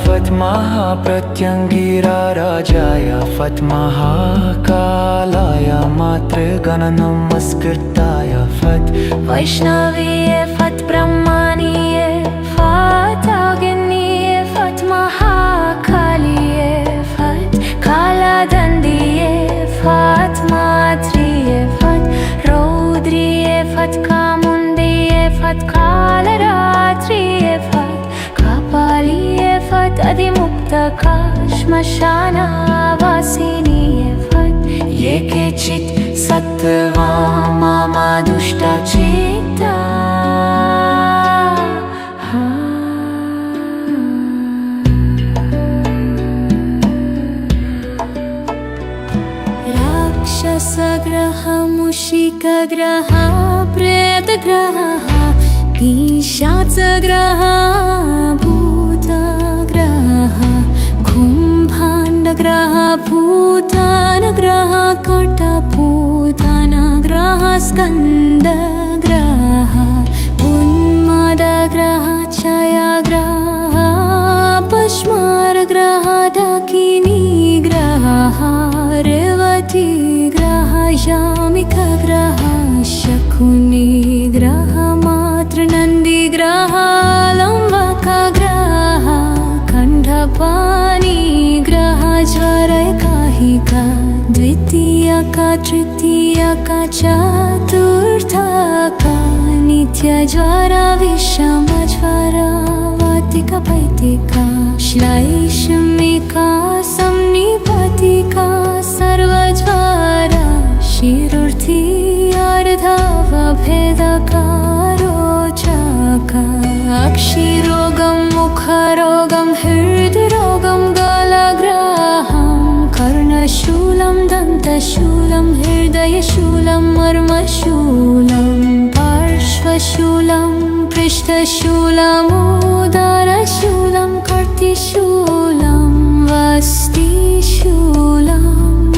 फट् महाप्रत्यङ्गिराराजाय फट् महाकालाय मातृगणनमस्कृताय फट् वैष्णवीये फट् ब्रह्मणीये फट् अग्निये फट् महाकालिये फट् कालदण्डिये फट् मात्रिये फट् रौद्रिये फट् कामुण्डिये फट् कालरात्रिये फट् कपालिये फट् अधिमुक्तका श्मशानवासिनीये फट् ये केचित् सत्त्वा मम दुष्टचित्ता राक्षसग्रह मूषिकग्रह प्रेतग्रह पिशाचग्रह भूतग्रह कुम्भाण्डग्रह भूतानग्रह कटभूतानग्रह स्कन्दग्रह उन्मादग्रह क्षयग्रह पश्मारग्रह डाकिनीग्रह रेवतीग्रह यामिकग्रह शकुनिग्रह मातृनन्दिग्रह लम्बकग्रह खण्डपाणिग्रह ज्वरैकाहिका द्वितीयका तृतीयका चतुर्थका नित्यज्वरा विषमज्वरा वातिका पैतिका श्लैषमिका संनिपतिका सर्वज्वरा शिरुर्थी अर्धवभेदका रोचका अक्षिरोगं मुखरोगं हृद्रोगं गलग्रहं कर्णशूलं दन्तशूलं हृदयशूलं मर्मशूलं पार्श्वशूलं पृष्ठशूलमुदरशूलं कर्तिशूलं वस्तिशूलं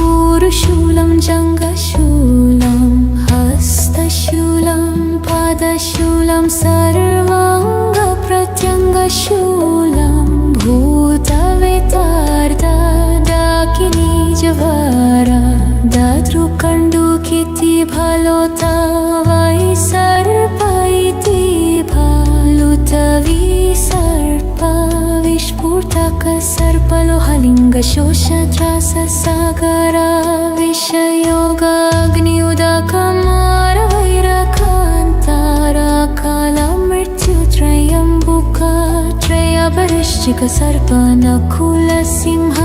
ऊरुशूलं जङ्घशूलं हस्तशूलं पादशूलं सर्वाङ्गप्रत्यङ्गशूलं भूतवेतार्दाकिनीजवारा दातृकण्डुकिति भलोता वै सर्प इति भालुतविसर्प विस्फुटक सर्पलोहलिङ्गशोषत्राससागरा विषयोगाग्नियुदकमारवैरकान्ताराकालमृत्युत्रयम्बुका त्रयबलिश्चिक सर्पनकुलसिंह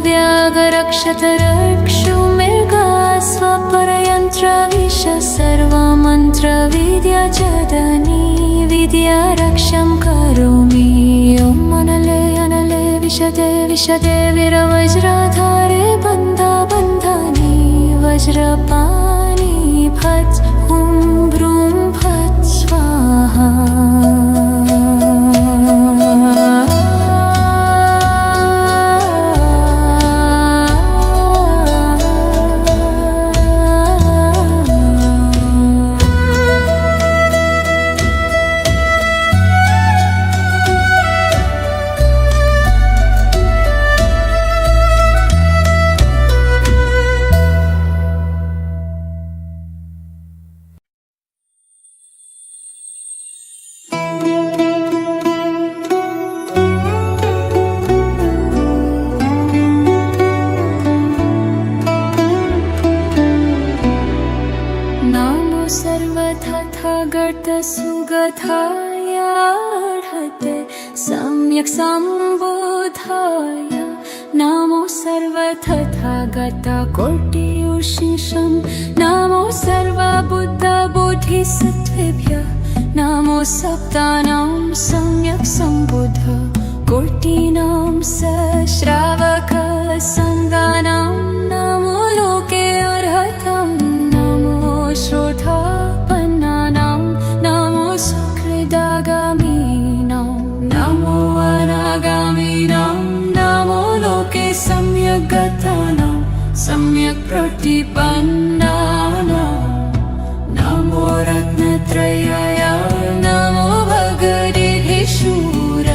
व्याघ्रक्षतरक्षुमृगा स्वपरयन्त्रविष सर्वमन्त्रविद्याजदनी विद्यारक्षं करोमि ॐ अनले अनले विशदे विशदे वीरवज्रधारे बन्धनि वज्रपाणि फट् हुं ब्रूं फट् स्वाहा संबुधाय अर्हते सम्यक् संबुधाय नमो सर्वतथागत कोटि उशिषं नमो सर्वबुद्धबोधिसत्त्वेभ्यः नमो सप्तानां सम्यक् सम्बुद्ध कोटीनां सश्रावक संगानां नमो लोके अर्हतं नमो श्रोतापन्नानां नमो सुकृदागामीनां नमो अनागामीनां नमो लोके सम्यक् गतानां सम्यक् प्रतिपन्नानां नमो रत्नत्रयाय नमो भगवते शूर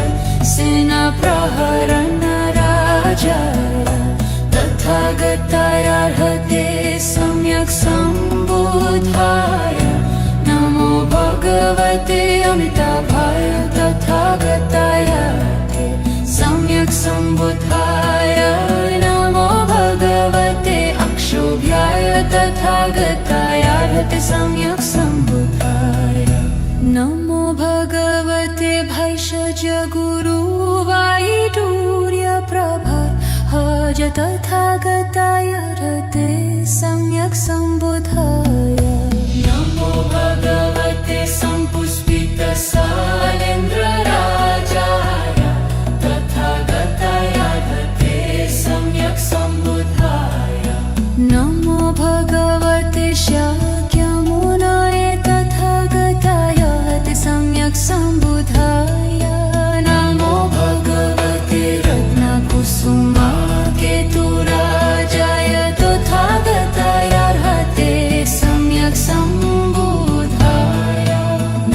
सेनाप्रहरण राजाय तथागताय अर्हते सम्यक् सम्बुधाय नमो भगवते अमिताभाय तथागताय अर्हते सम्यक् सम्बुधाय नमो भगवते अक्षोभ्याय तथागताय अर्हते सम्यक् सम्बुधाय नमो भगवते भैषज गुरुवायुर्यप्रभर्हज तथागताय अर्हते सम्यक् सम्बुधाय नमो भगवते सम्पुष्पितसालेन्द्रराजाय तथागताय अर्हते सम्यक् सम्बुधाय नमो भगवते शाक्यमुनये तथागताय अर्हते सम्यक् सम्बुधाय नमो भगवते रत्नकुसुमाकेतुराजाय तथागताय अर्हते सम्यक् सम्बुधाय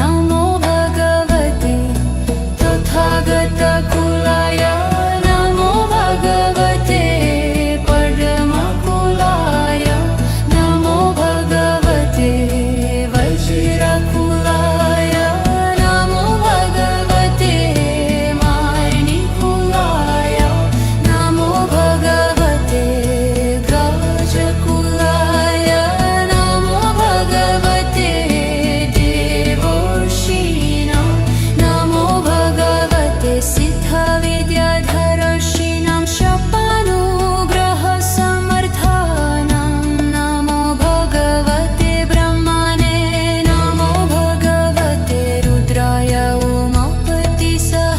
नमो भगवते तथागतकुलाय नमो भगवते परमकुलाय नमो भगवते वज्रकुलाय नमो भगवते माणिकुलाय नमो भगवते गजकुलाय नमो भगवते देवर्षीणां नमो भगवते सिद्धविद्याधरर्षीणां शपानुग्रहसमर्थानां नमो भगवते ब्रह्मणे नमो भगवते रुद्राय उमापतिसहाय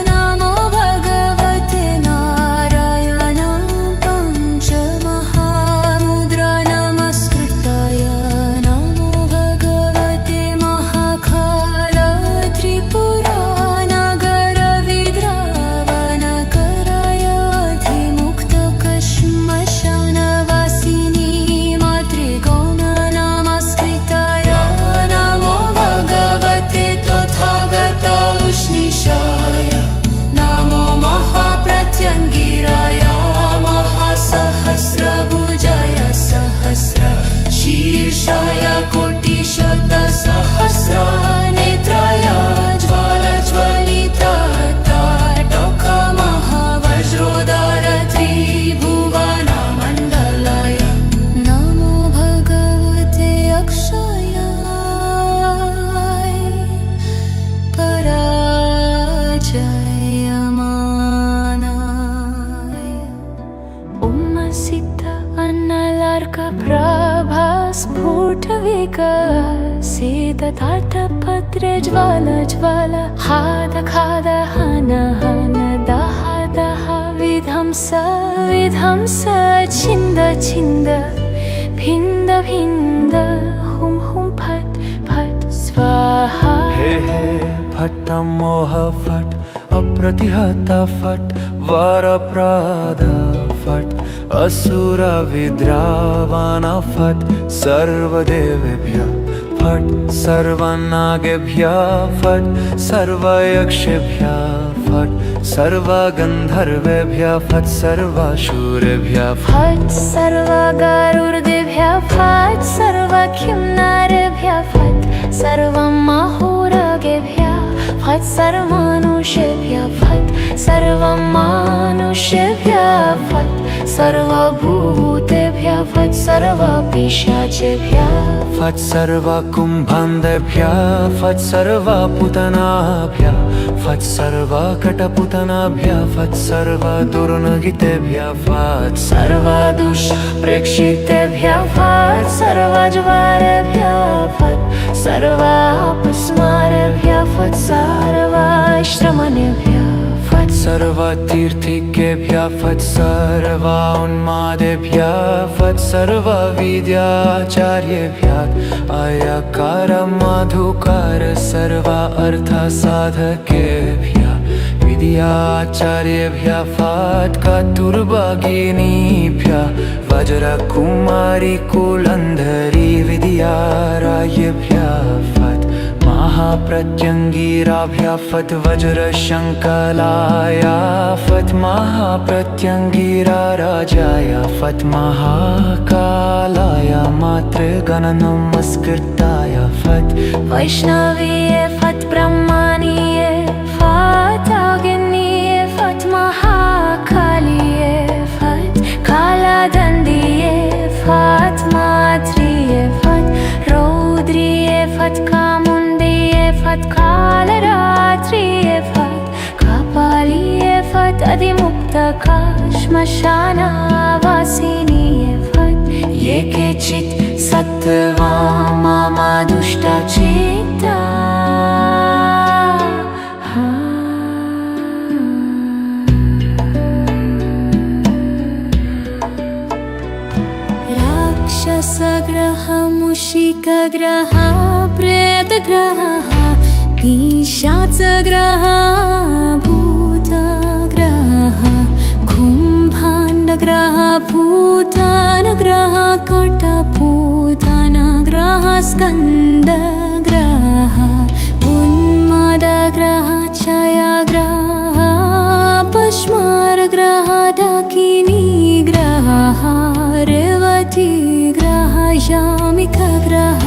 नमो भगवते नारायणां पञ्चमहामुद्रा नमस्कृताय नमो भगवते महाकाल त्रिपुरानगरविद्रावणकराय अधिमुक्तकश्मशानवासिनी मातृगौण नमस्कृताय नमो भगवते तथागत उष्णीषाय नमो महाप्रत्यङ्गिराय महासहस्रभुजाय सहस्रशीर्षाय कोटिशतसहस्रनेत्राय ज्वालज्वलितताटकमहावज्रोदर त्रिभुवनमण्डलाय नमो भगवते अक्षयाय पराजयमानाय उम्मसिद्ध अन्नलार्कप्रभा स्फुटविकसितताटपत्रे ज्वाल हाद खाद हन हन दह दह विध्वंस विध्वंस छिन्द छिन्द भिन्द भिन्द हुं हुं फट् फट् स्वाहा हे हे फट् मोह फट् अप्रतिहता फट् वरप्रद फट् असुर विद्रावण फट् सर्वदेवेभ्यः फट् सर्वनागेभ्यः फट् सर्वयक्षेभ्यः फट् सर्वगन्धर्वेभ्यः फट् सर्वासुरेभ्यः फट् सर्वगरुडेभ्यः फट् सर्वखिन्नरेभ्यः फट् सर्वमहोरगेभ्यः फट् सर्वमनुष्येभ्यः फट् सर्वमानुष्येभ्यः फट् सर्वभूतेभ्यः फट् सर्वपिशाचेभ्यः फट् सर्वकुम्भान्धेभ्यः फट् सर्वपूतनाभ्यः फट् सर्वकटपूतनाभ्यः फट् सर्वदुर्नगितेभ्यः फट् सर्वदुष्प्रेक्षितेभ्यः फट् सर्वज्वारेभ्यः फट् सर्वापस्मारेभ्यः फट् सर्वाश्रमणेभ्यः फट् सर्वतीर्थिकेभ्यः फट् सर्वोन्मादेभ्यः फट् सर्वविद्याचार्येभ्यः अयकार मधुकार सर्व अर्थसाधकेभ्यः विद्याचार्येभ्यः फट् कतुर्भगिनीभ्यः वज्रकुमारी कुलन्धरी विद्यारायेभ्यः फट् महाप्रत्यङ्गिराभ्यः फट् वज्रशङ्कलाय फट् महाप्रत्यङ्गिराराजाय फट् महाकालाय मातृगणनमस्कृताय फट् वैष्णवीये फट् ब्रह्मणीये फट् अग्निये फट् महाकालिये फट् कालदण्डिये फट् मात्रिये फट् रौद्रिये फट् कामुण्डिये फट् कालरात्रिये फट् कपालिये फट् अधिमुक्तका श्मशानवासिनीये फट् ये केचित् सत्त्वा मम दुष्टचित्ता राक्षसग्रह मूषिकग्रह प्रेतग्रह पिशाचग्रह भूतग्रह कुम्भाण्डग्रह भूतानग्रह कटपूतनग्रह स्कन्दग्रह उन्मादग्रह क्षयग्रह पश्मारग्रह डाकिनीग्रह रेवतीग्रह यामिकग्रह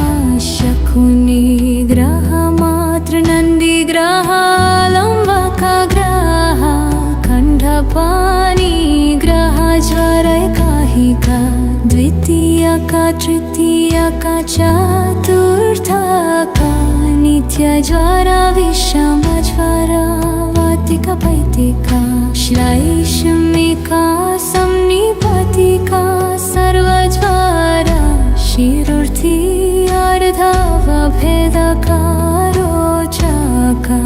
शकुनिग्रह मातृनन्दिग्रह लम्बकग्रह खण्डपाणिग्रह ज्वरैकाहिका द्वितीयका तृतीयका चतुर्थका नित्यज्वर विषमज्वर वातिका पैतिका श्लैषमिका संनिपतिका सर्वज्वर शिरुर्थी अर्धवभेदका रोचका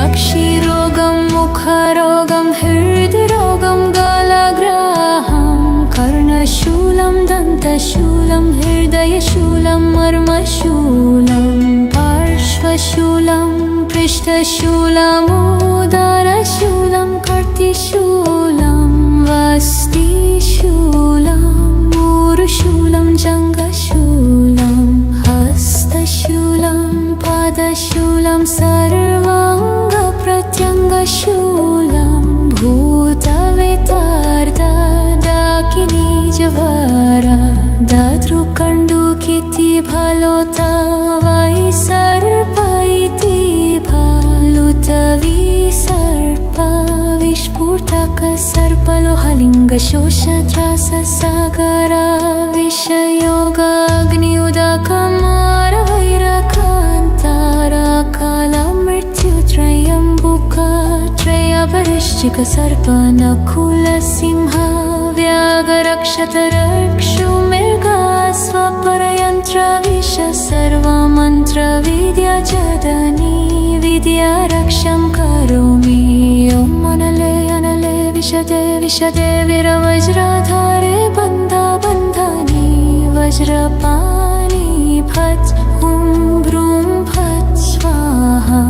अक्षिरोगं मुखरोगं हृद्रोगं गलग्रहं कर्णशूलं दन्तशूलं हृदयशूलं मर्मशूलं पार्श्वशूलं पृष्ठशूलमुदरशूलं कर्तिशूलं वस्तिशूलं मूरुशूलं जङ्गशूलं हस्तशूलं पादशूलं सर्वाङ्गप्रत्यङ्गशूलं भूतवेतार्ददाकिनीजवर ददृकण्डुकिति भलोता वै सर्प इति भलुतविसर्प विस्फुटक सर्पलोहलिङ्गशोषत्राससागर विषयोगाग्नियुदकमारवैरकान्तरकालमृत्युत्रयम्बुकत्रयपरिश्चिक सर्पनकुलसिंह व्याघ्रक्षतरक्षुमृगास्वपरयन्त्रविष सर्वमन्त्रविद्याजदनी विद्यारक्षं करोमि ॐ अनले अनले विशदे विशदे वीरवज्रधारे बन्धनि वज्रपाणि फट् हुं भ्रूं फट् स्वाहा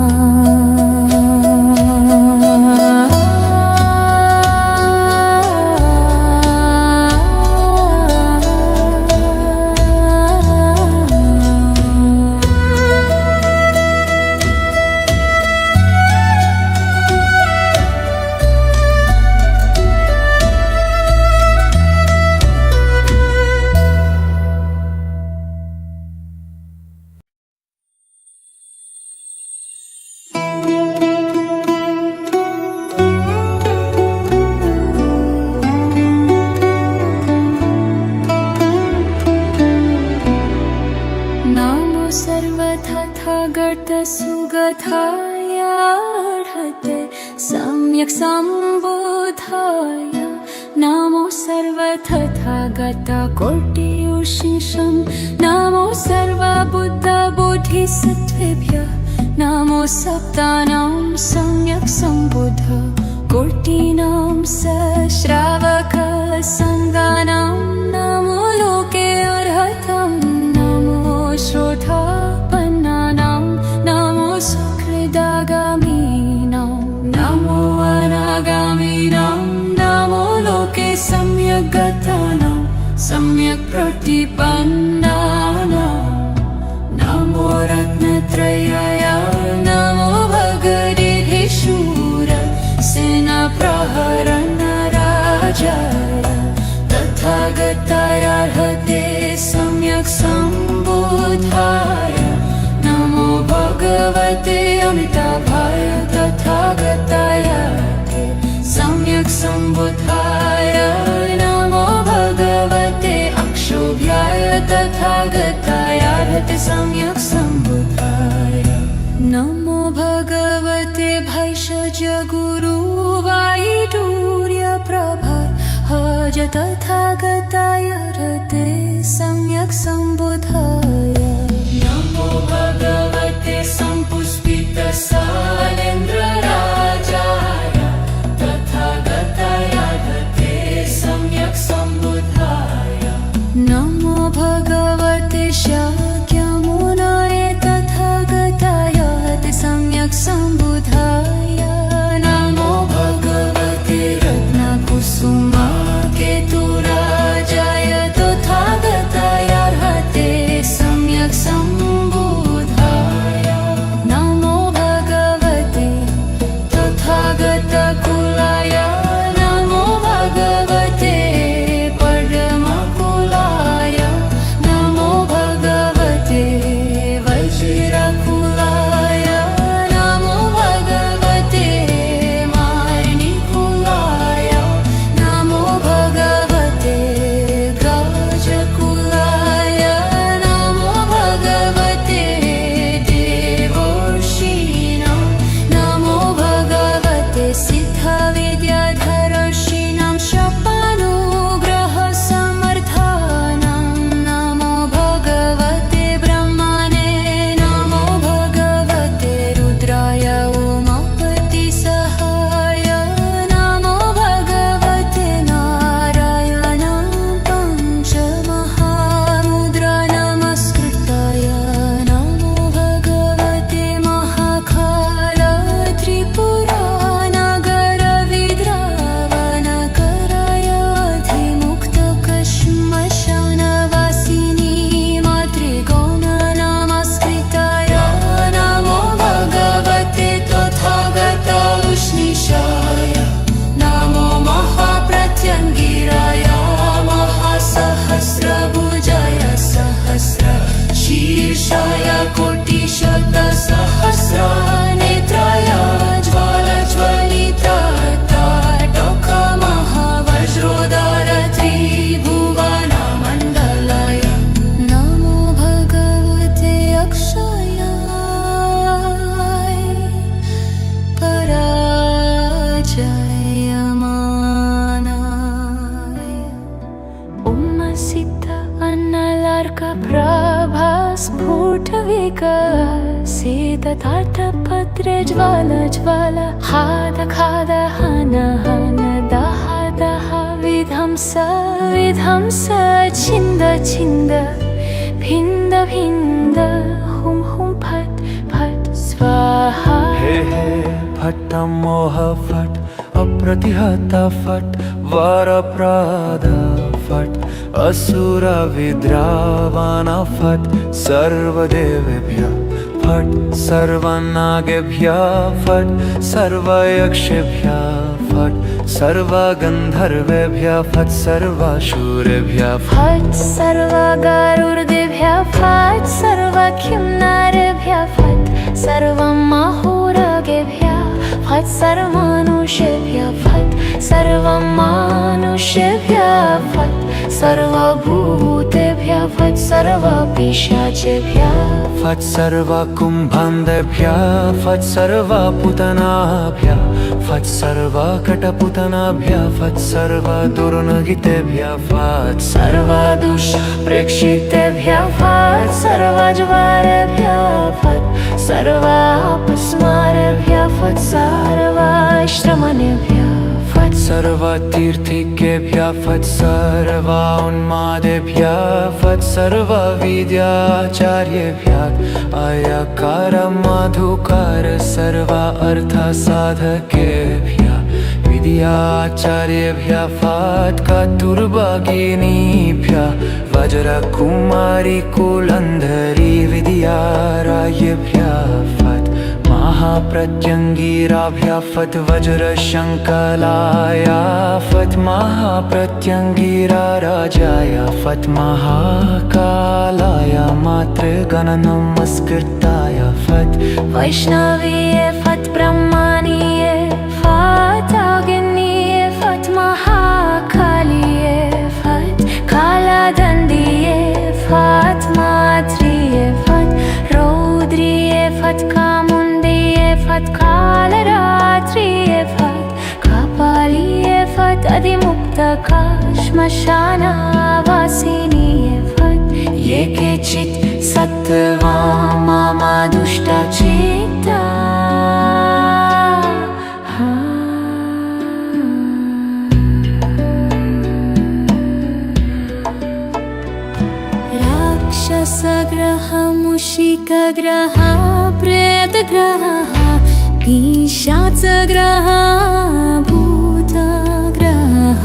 सुगताय अर्हते सम्यक् सम्बुद्धाय नमो सर्वतथागत कोटियुषिषं नमो सर्वबुद्धबोधिसत्त्वेभ्यः नमो सप्तानां सम्यक् सम्बुद्ध कोटिनां सश्रावक संगानां नमो लोके अर्हतं नमो श्रोतापन्नानां नमो सुकृदागामिनां नमो अनागामिनां नमो लोके सम्यक् गतानां सम्यक् प्रतिपन्नानां नमो रत्नत्रयाय नमो भगवते शूर सेनाप्रहरण राजाय तथागताय अर्हते सम्यक् सम्बुद्धाय नमो भगवते अमिताभाय तथागताय अर्हते सम्यक् सम्बुद्धाय नमो भगवते अक्षोभ्याय तथागताय अर्हते सम्यक् सम्बुद्धाय नमो भगवते भैषज गुरुवायुर्यप्रभाहज तथागताय अर्हते सम्यक् सम्बुद्धाय नमो भगवते सम्पुष्पितसालेन्द्रराजाय तथागताय अर्हते सम्यक् सम्बुद्धाय नमो भगवते शाक्यमुनाय तथागताय अर्हते सम्यक् सम्बुद्धाय नमो भगवते रत्नकुसुमाकेतुराजाय तथागताय अर्हते सम्यक् सम्बुद्धाय नमो भगवते तथागतकुलाय नमो भगवते परमकुलाय नमो भगवते वज्रकुलाय नमो भगवते मार्णिकुलाय नमो भगवते गाजकुलाय नमो भगवते देवर्षीणां नमो भगवते सिद्धविद्याधरर्षीणां शपानुग्रहसमर्थानां नमो भगवते ब्रह्मणे नमो भगवते रुद्राय उमापतिसहाय नमो भगवते नारायणां पञ्चमहामुद्रा नमस्कृताय नमो भगवते महाकाल त्रिपुरानगरविद्रावणकराय अधिमुक्तकश्मशानवासिनी मातृगौण नमस्कृताय नमो भगवते तथागत उष्णीषाय नमो महाप्रत्यङ्गिराय महासहस्रभुजाय सहस्रशीर्षाय कोटिशतसहस्रनेत्राय ज्वालज्वलितताटकमहावज्रोदर त्रिभुवनमण्डलाय नमो भगवते अक्षयाय पराजयमानाय उम्मसिद्ध अन्नलार्कप्रभा स्फुटविकसिततार्थपत्रे ज्वाल हाद खाद हन हन दह दह विध्वंस विध्वंस छिन्द छिन्द भिन्द भिन्द हुं हुं फट् फट् स्वाहा हे हे फट् मोह फट् अप्रतिहत फट् वरप्रद फट् असुर विद्रावण फट् सर्वदेवेभ्यः फट् सर्वनागेभ्यः फट् सर्वयक्षेभ्यः फट् सर्वगन्धर्वेभ्यः फट् सर्वासुरेभ्यः फट् सर्वगरुर्देभ्यः फट् सर्वखिन्नरेभ्यः फट् सर्वमहोरगेभ्यः फट् सर्वमनुष्येभ्यः फट् सर्वमनुष्येभ्यः फट् सर्वभूतेभ्यः फट् सर्वपिशाच नीचेभ्यः फट् सर्वा कुम्भान्धेभ्यः फट् सर्वा पुतनाभ्यः फट् सर्वा कटपुतनाभ्यः फट् सर्वा दुर्नगितेभ्यः फट् सर्वा दुष्प्रेक्षितेभ्यः फट् सर्वा ज्वारेभ्यः फट् सर्वा अपस्मारेभ्यः फट् सर्वा श्रमणेभ्यः फट् सर्वा तीर्थिकेभ्यः फट् सर्वा उन्मादेभ्यः फट् सर्वा विद्याचार्येभ्यः अयकार मधुकार सर्वा अर्थसाधकेभ्यः विद्याचार्येभ्यः फट् कतुर्भगिनीभ्यः वज्रकुमारी कुलन्धरी विद्यारायेभ्यः फट् महाप्रत्यङ्गिराभ्यः फट् वज्रशङ्कलाय फट् महाप्रत्यङ्गिरा राजाय फट् महाकालाय मातृगणनमस्कृताय फट् वैष्णवीये फट् ब्रह्मणीये फट् अग्निये फट् महाकालीये फट् कालदण्डिये फट् मात्रिये फट् रौद्रिये फट् कामुन्दिये फट् कालरात्रिये फट् कपालिये फट् अधिमुक्तका श्मशानवासिनीये फट् ये केचित् सत्त्वा मम दुष्टचित्ता राक्षसग्रहः मूषिकग्रहः प्रेतग्रहः पिशाचग्रहः भूतग्रहः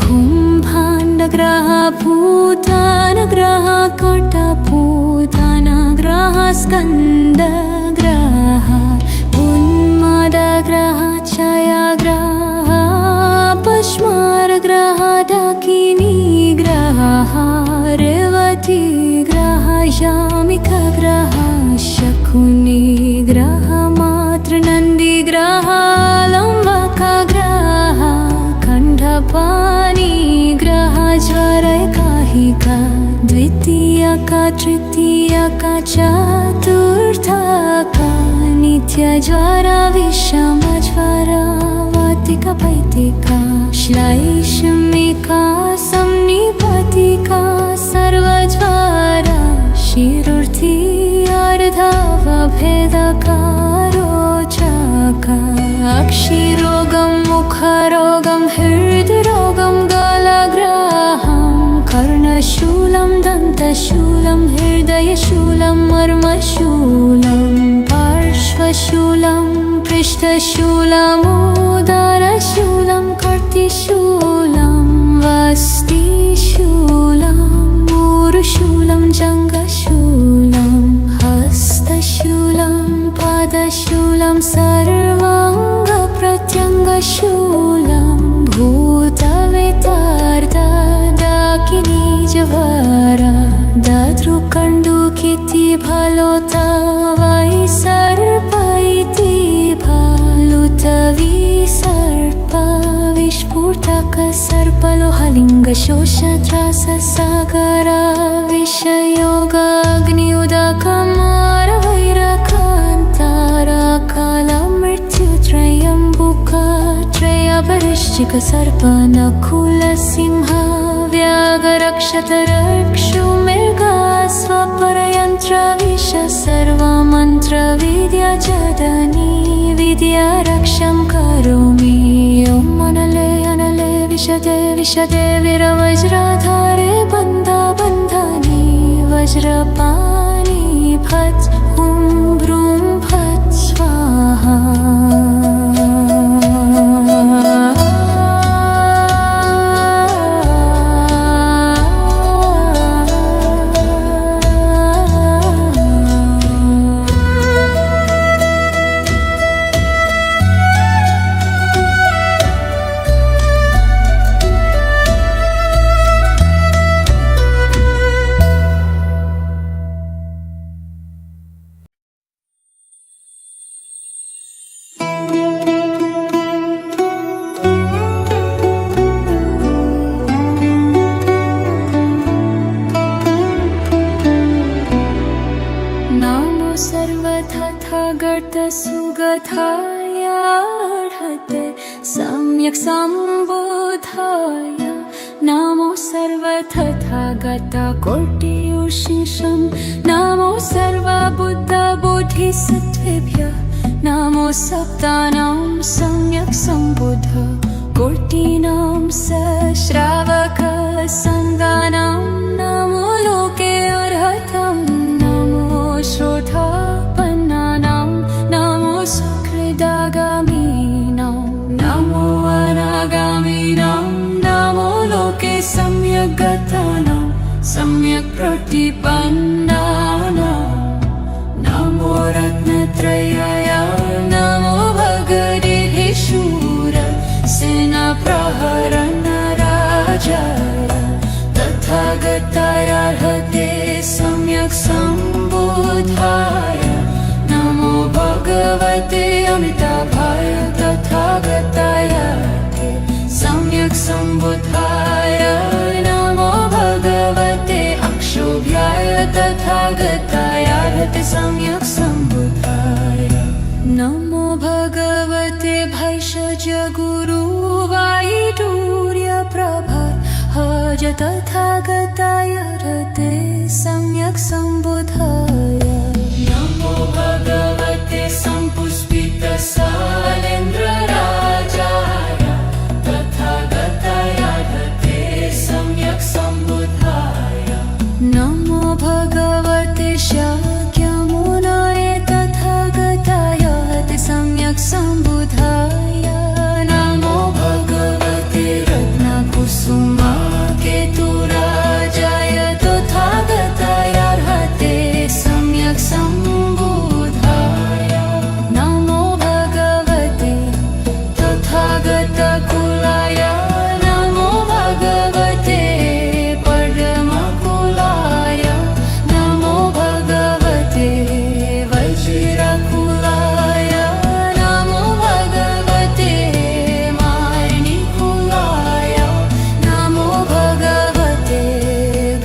कुम्भाण्डग्रहः भूतानग्रहः कटभूतानग्रहः स्कन्दग्रहः उन्मादग्रहः क्षयग्रहः पश्मारग्रहः डाकिनीग्रहः रेवतीग्रहः यामिकग्रहः शकुनिग्रहः मातृनन्दिग्रहः लम्बकग्रहः कण्ठपाणिग्रहः ज्वरैकाहिका द्वितीयका तृतीयका चतुर्थका नित्यज्वरा विषमज्वरा वातिका पैतिका श्लैषमिका संनिपतिका सर्वज्वरा शिरुर्थी अर्धवभेदका रोचका अक्षिरोगं मुखरोगं हृद्रोगं गलग्रहं कर्णशूलं दन्तशूलं हृदयशूलं मर्मशूलं पार्श्वशूलं पृष्ठशूलमुदरशूलं कर्तिशूलं वस्तिशूलं ऊरुशूलं जङ्घशूलं हस्तशूलं पादशूलं सर्वाङ्गप्रत्यङ्गशूलं भूतवेतार्दडाकिनीजवरा दद्रुकण्डुकिति फलोता वै सर्प इति फलुतविसर्प विस्फुटक सर्पलोहलिङ्गशोषत्राससागरा विषयोगाग्नियुदकमारवैरकान्ताराकालमृत्युत्रयम्बुका त्रयपरिश्चिक सर्पनकुलसिंह व्याघ्रक्षतरक्षुमृगा स्वपरयन्त्रविष सर्वमन्त्रविद्याजदनी विद्यारक्षं करोमि ॐ अनले अनले विशदे विशदे वीरवज्राधारे बन्धा बन्धानि वज्रपाणि फट् हुं भ्रूं फट् स्वाहा संबुधायार्हते सम्यक् संबुधाय नमो सर्वतथागतकोटियुषिषं नमो सर्वबुद्धबोधिसत्त्वेभ्यः नमो सप्तानां सम्यक् सम्बुद्ध कोटिनां सश्रावकसङ्गानां नमो लोके अर्हतं नमो श्रोतापन्नानां नमो सुकृदागामीनां नमो अनागामीनां नमो लोके सम्यक् गतानां सम्यक् प्रतिपन्नानां नमो रत्नत्रयाय नमो भगवते शूर सेनाप्रहरणराजाय तथागतायार्हते सम्यक् सम्बुधाय नमो भगवते अमिताभाय तथागतायार्हते सम्यक् सम्बुधाय नमो भगवते अक्षोभ्याय तथागतायार्हते सम्यक् सम्बुधाय नमो भगवते भैषज गुरुवायुडूर्यप्रभाहज तथागतायार्हते सम्यक् सम्बुधाय नमो भगवते सम्पुष्पितसालेन्द्रराजाय तथागतायार्हते सम्यक् सम्बुधाय नमो भगवते शाक्यमुनये तथागतायार्हते सम्यक् सम्बुधाय नमो भगवते रत्नकुसुमाकेतुराजाय तथागतायार्हते सम्यक् सम्बुधाय नमो भगवते तथागतकुलाय नमो भगवते परमकुलाय नमो भगवते वज्रकुलाय नमो भगवते मार्णिकुलाय नमो भगवते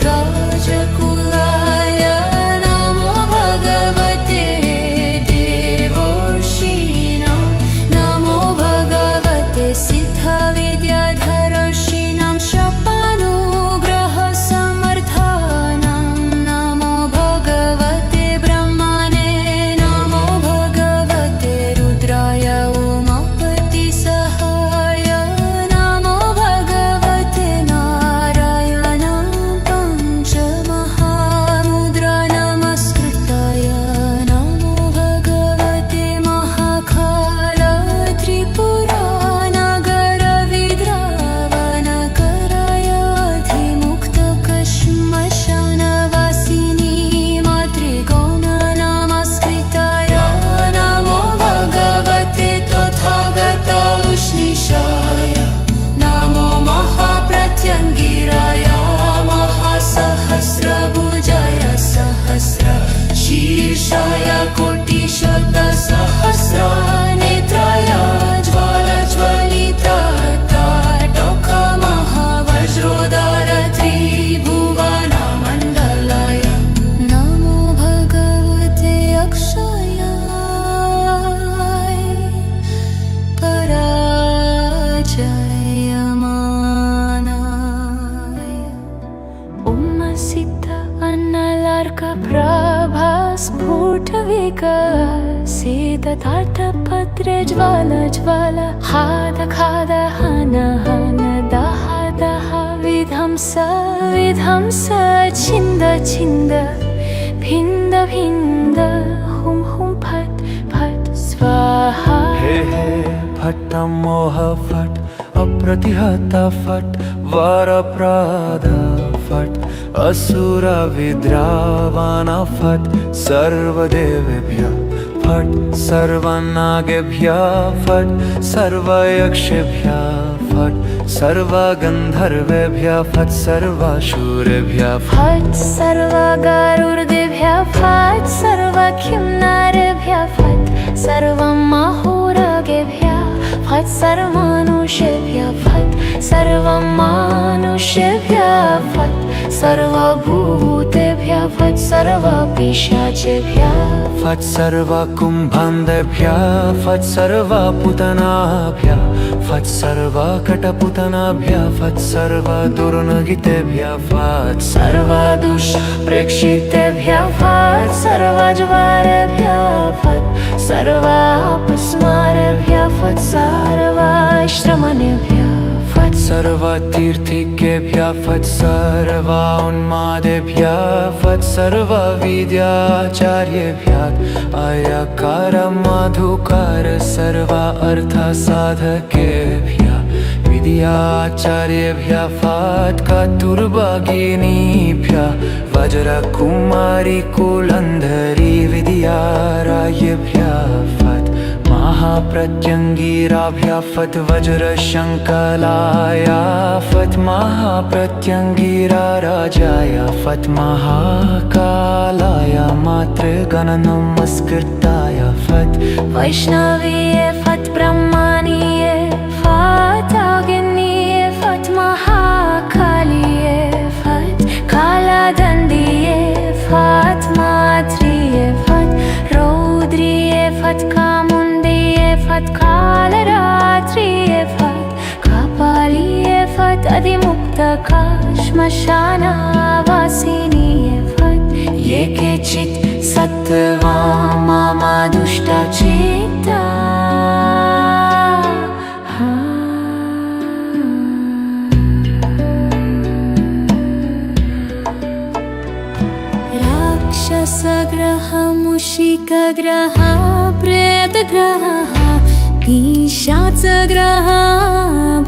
गाजकुलाय नमो भगवते देवर्षीणां नमो भगवते सिद्धविद्याधरर्षीणां शपानुग्रहसमर्थानां नमो भगवते ब्रह्मणे नमो भगवते रुद्राय उमापतिसहाय नमो भगवते नारायणं पञ्चमहामुद्रा नमस्कृताय नमो भगवते महाकाल त्रिपुरानगरविद्रावणकराय अधिमुक्तकश्मशानवासिनी मातृगौण नमस्कृताय नमो भगवते तथागत उष्णीषाय नमो महाप्रत्यङ्गिराय महासहस्रभुजाय सहस्रशीर्षाय कोटिशतसहस्रनेत्राय ज्वालज्वलिताटकमहावज्रोदार त्रिभुवनमण्डलाय नमो भगवते अक्षयाय पराजयमानाय उम्मसिद्ध अन्नलार्कप्रभा स्फुटविकसितताटपत्रे ज्वाल हाद खाद हन हन दह दह विध्वंस विध्वंस छिन्द छिन्द भिन्द भिन्द हुं हुं फट् फट् स्वाहा हे हे फट् मोह फट् अप्रतिहत फट् वरप्रद फट् असुर विद्रावण फट् सर्वदेवेभ्यः फट् सर्वनागेभ्यः फट् सर्वयक्षेभ्यः फट् सर्वगन्धर्वेभ्यः फट् सर्वासुरेभ्यः फट् सर्वगरुडेभ्यः फट् सर्वकिन्नरेभ्यः फट् सर्वमहोरगेभ्यः फट् सर्वमनुष्येभ्यः फट् सर्वमानुष्येभ्यः फट् सर्वभूतेभ्यः फट् सर्वभूतेभ्यः पिशाचेभ्यः फट् सर्व कुम्भान्धेभ्यः फट् सर्व पुतनाभ्यः फट् सर्व कटपुतनाभ्यः फट् सर्व दुर्नगितेभ्यः फट् सर्व दुष्प्रेक्षितेभ्यः फट् सर्व ज्वारेभ्यः फट् सर्व अपस्मारेभ्यः फट् सर्व श्रमणेभ्यः फट् सर्व तीर्थिकेभ्यः फट् सर्व उन्मादेभ्यः फट् सर्व विद्याचार्येभ्यः अयकार मधुकार सर्व अर्थसाधकेभ्यः विद्याचार्येभ्यः फट् कतुर्भगिनीभ्यः वज्रकुमारी कुलन्धरी विद्यारायेभ्यः फट् महाप्रत्यङ्गिराभ्यः फट् वज्रशङ्कलाय फट् महाप्रत्यङ्गिरा राजाय फट् महाकालाय मातृगणनमस्कृताय फट् वैष्णवीये फट् ब्रह्मणीये फट् अग्निये फट् महाकालिये फट् कालदण्डिये फट् मात्रिये फट् रौद्रिये फट् कामुन्दिये फट् कालरात्रिये फट् कपालिये फट् अधिमुक्तका श्मशानवासिनीये फट् ये केचित् सत्त्वा मम दुष्टचित्ता राक्षसग्रह मूषिकग्रह प्रेतग्रह पिशाचग्रह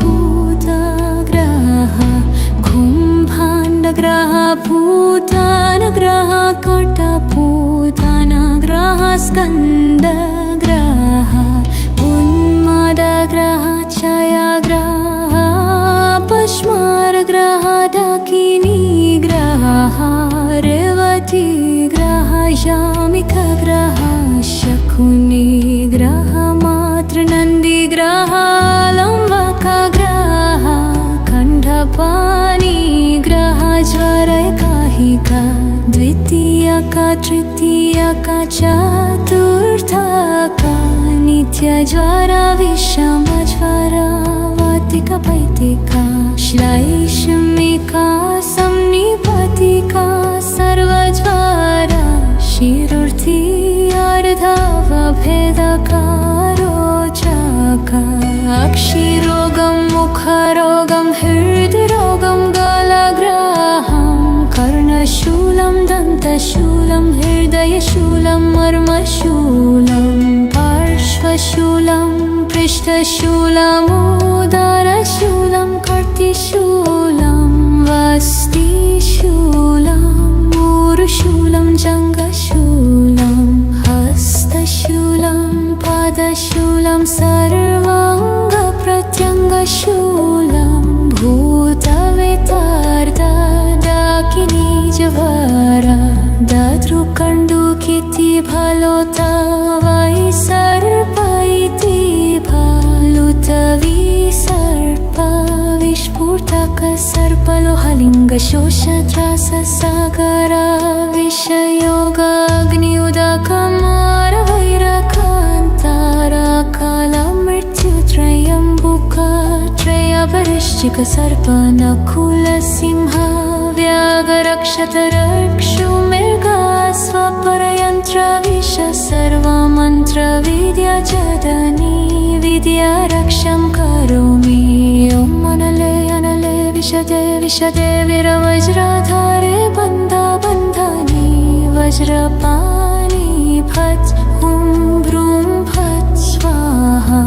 भूतग्रह कुम्भाण्डग्रह भूतानग्रह कटभूतानग्रह स्कन्दग्रह उन्मादग्रह क्षयग्रह पश्मारग्रह डाकिनीग्रह रेवतीग्रह यामिकग्रह शकुनिग्रह मातृनन्दिग्रह लम्बकग्रह खण्डपाणिग्रह ज्वरैकाहिका द्वितीयका तृतीयका चतुर्थका नित्यज्वरा विषमज्वरा वातिका पैतिका श्लैषमिका संनिपतिका सर्वज्वरा शिरुर्थी अर्धवभेदका रोचका अक्षिरोगं मुखरोगं हृद्रोगं गलग्रहं कर्णशूलं दन्तशूलं हृदयशूलं मर्मशूलं पार्श्वशूलं पृष्ठशूलमुदरशूलं कर्तिशूलं वस्तिशूलं ऊरुशूलं जङ्घशूलं हस्तशूलं पादशूलं सर्वाङ्गप्रत्यङ्गशूलं भूतवेतार्दडाकिनीजवरा दद्रुकण्डुकिति फलोता वै सर्प इति फलुतविसर्प विस्फुटक सर्पलोहलिङ्गशोषत्राससागरा विषयोगाग्नियुदकमारवैरकान्ताराकालमृत्युत्रयम्बुका त्रयपरिश्चिक सर्पनकुलसिंह व्याघ्रक्षतरक्षुमृगा स्वपरयन्त्रविष सर्वमन्त्रविद्या जदनी विद्यारक्षं करोमि ॐ अनले अनले विशदे विशदे वीरवज्रधारे बन्धनि वज्रपाणि फट् हुं भ्रूं फट् स्वाहा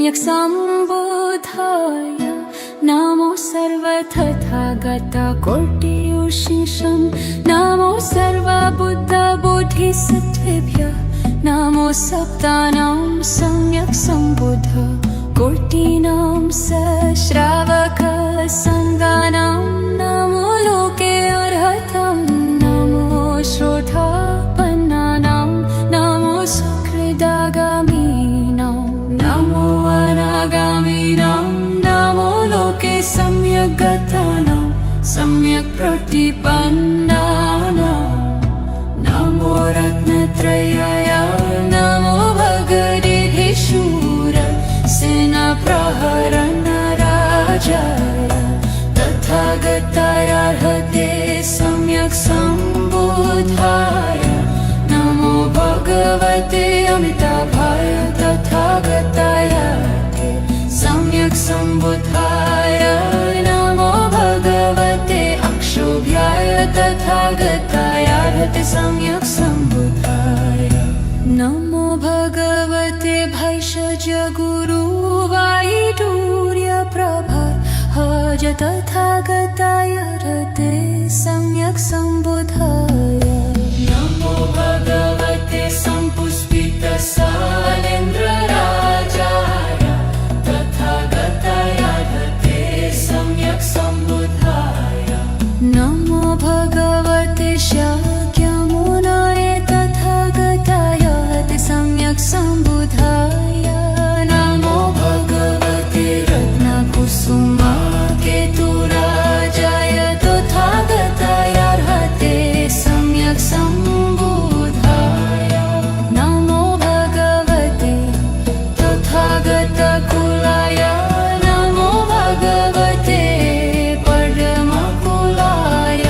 सम्यक् सम्बुद्धाय नमो सर्वतथागतकोटियुषिषं नमो सर्वबुद्धबोधिसत्त्वेभ्यः नमो सप्तानां सम्यक् सम्बुद्ध कोटिनां सश्रावकसङ्गानां नमो लोके अर्हतं नमो श्रोतापन्नानां नमो सुकृदागामीनां नमो अनागामीनां नमो लोके सम्यक् गतानां सम्यक् प्रतिपन्नानां नमो रत्नत्रयाय नमो भगवद्गीतेशूर सेनाप्रहरणराजाय तथागताय अर्हते सम्यक् सम्बुद्धाय नमो भगवते अमिताभाय तथागताय सम्यक् सम्बुद्धाय नमो भगवते अक्षोभ्याय तथागताय अर्हते सम्यक् सम्बुद्धाय नमो भगवते भैषज गुरुवायुर्यप्रभाहज तथागताय अर्हते सम्यक् सम्बुद्धाय नमो भगवते सम्पुष्पितसालेन्द्रराजाय तथागताय अर्हते सम्यक् सम्बुद्धाय नमो भगवते शाक्यमुनाय तथागताय अर्हते सम्यक् सम्बुद्धाय नमो भगवते रत्नकुसुमाकेतुराजाय तथागताय अर्हते सम्यक् सम्बुद्धाय नमो भगवते तथागतकुलाय नमो भगवते परमकुलाय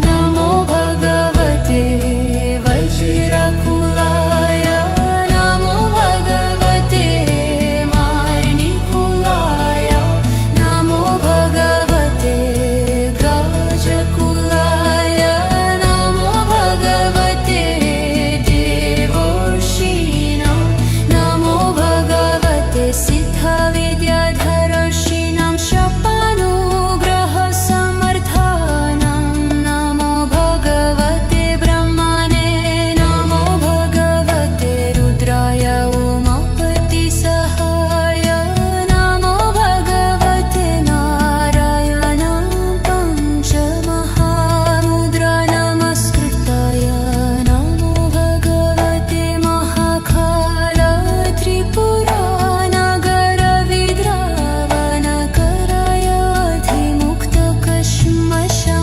नमो भगवते वज्रकुलाय नमो भगवते मार्णिकुलाय नमो भगवते गाजकुलाय नमो भगवते देवर्षीणां नमो भगवते सिद्धविद्याधरर्षीणां शपानुग्रहसमर्थानां नमो भगवते ब्रह्मणे नमो भगवते रुद्राय उमापतिसहाय नमो भगवते नारायणां पञ्चमहामुद्रा नमस्कृताय नमो भगवते महाकाल त्रिपुरानगरविद्रावणकराय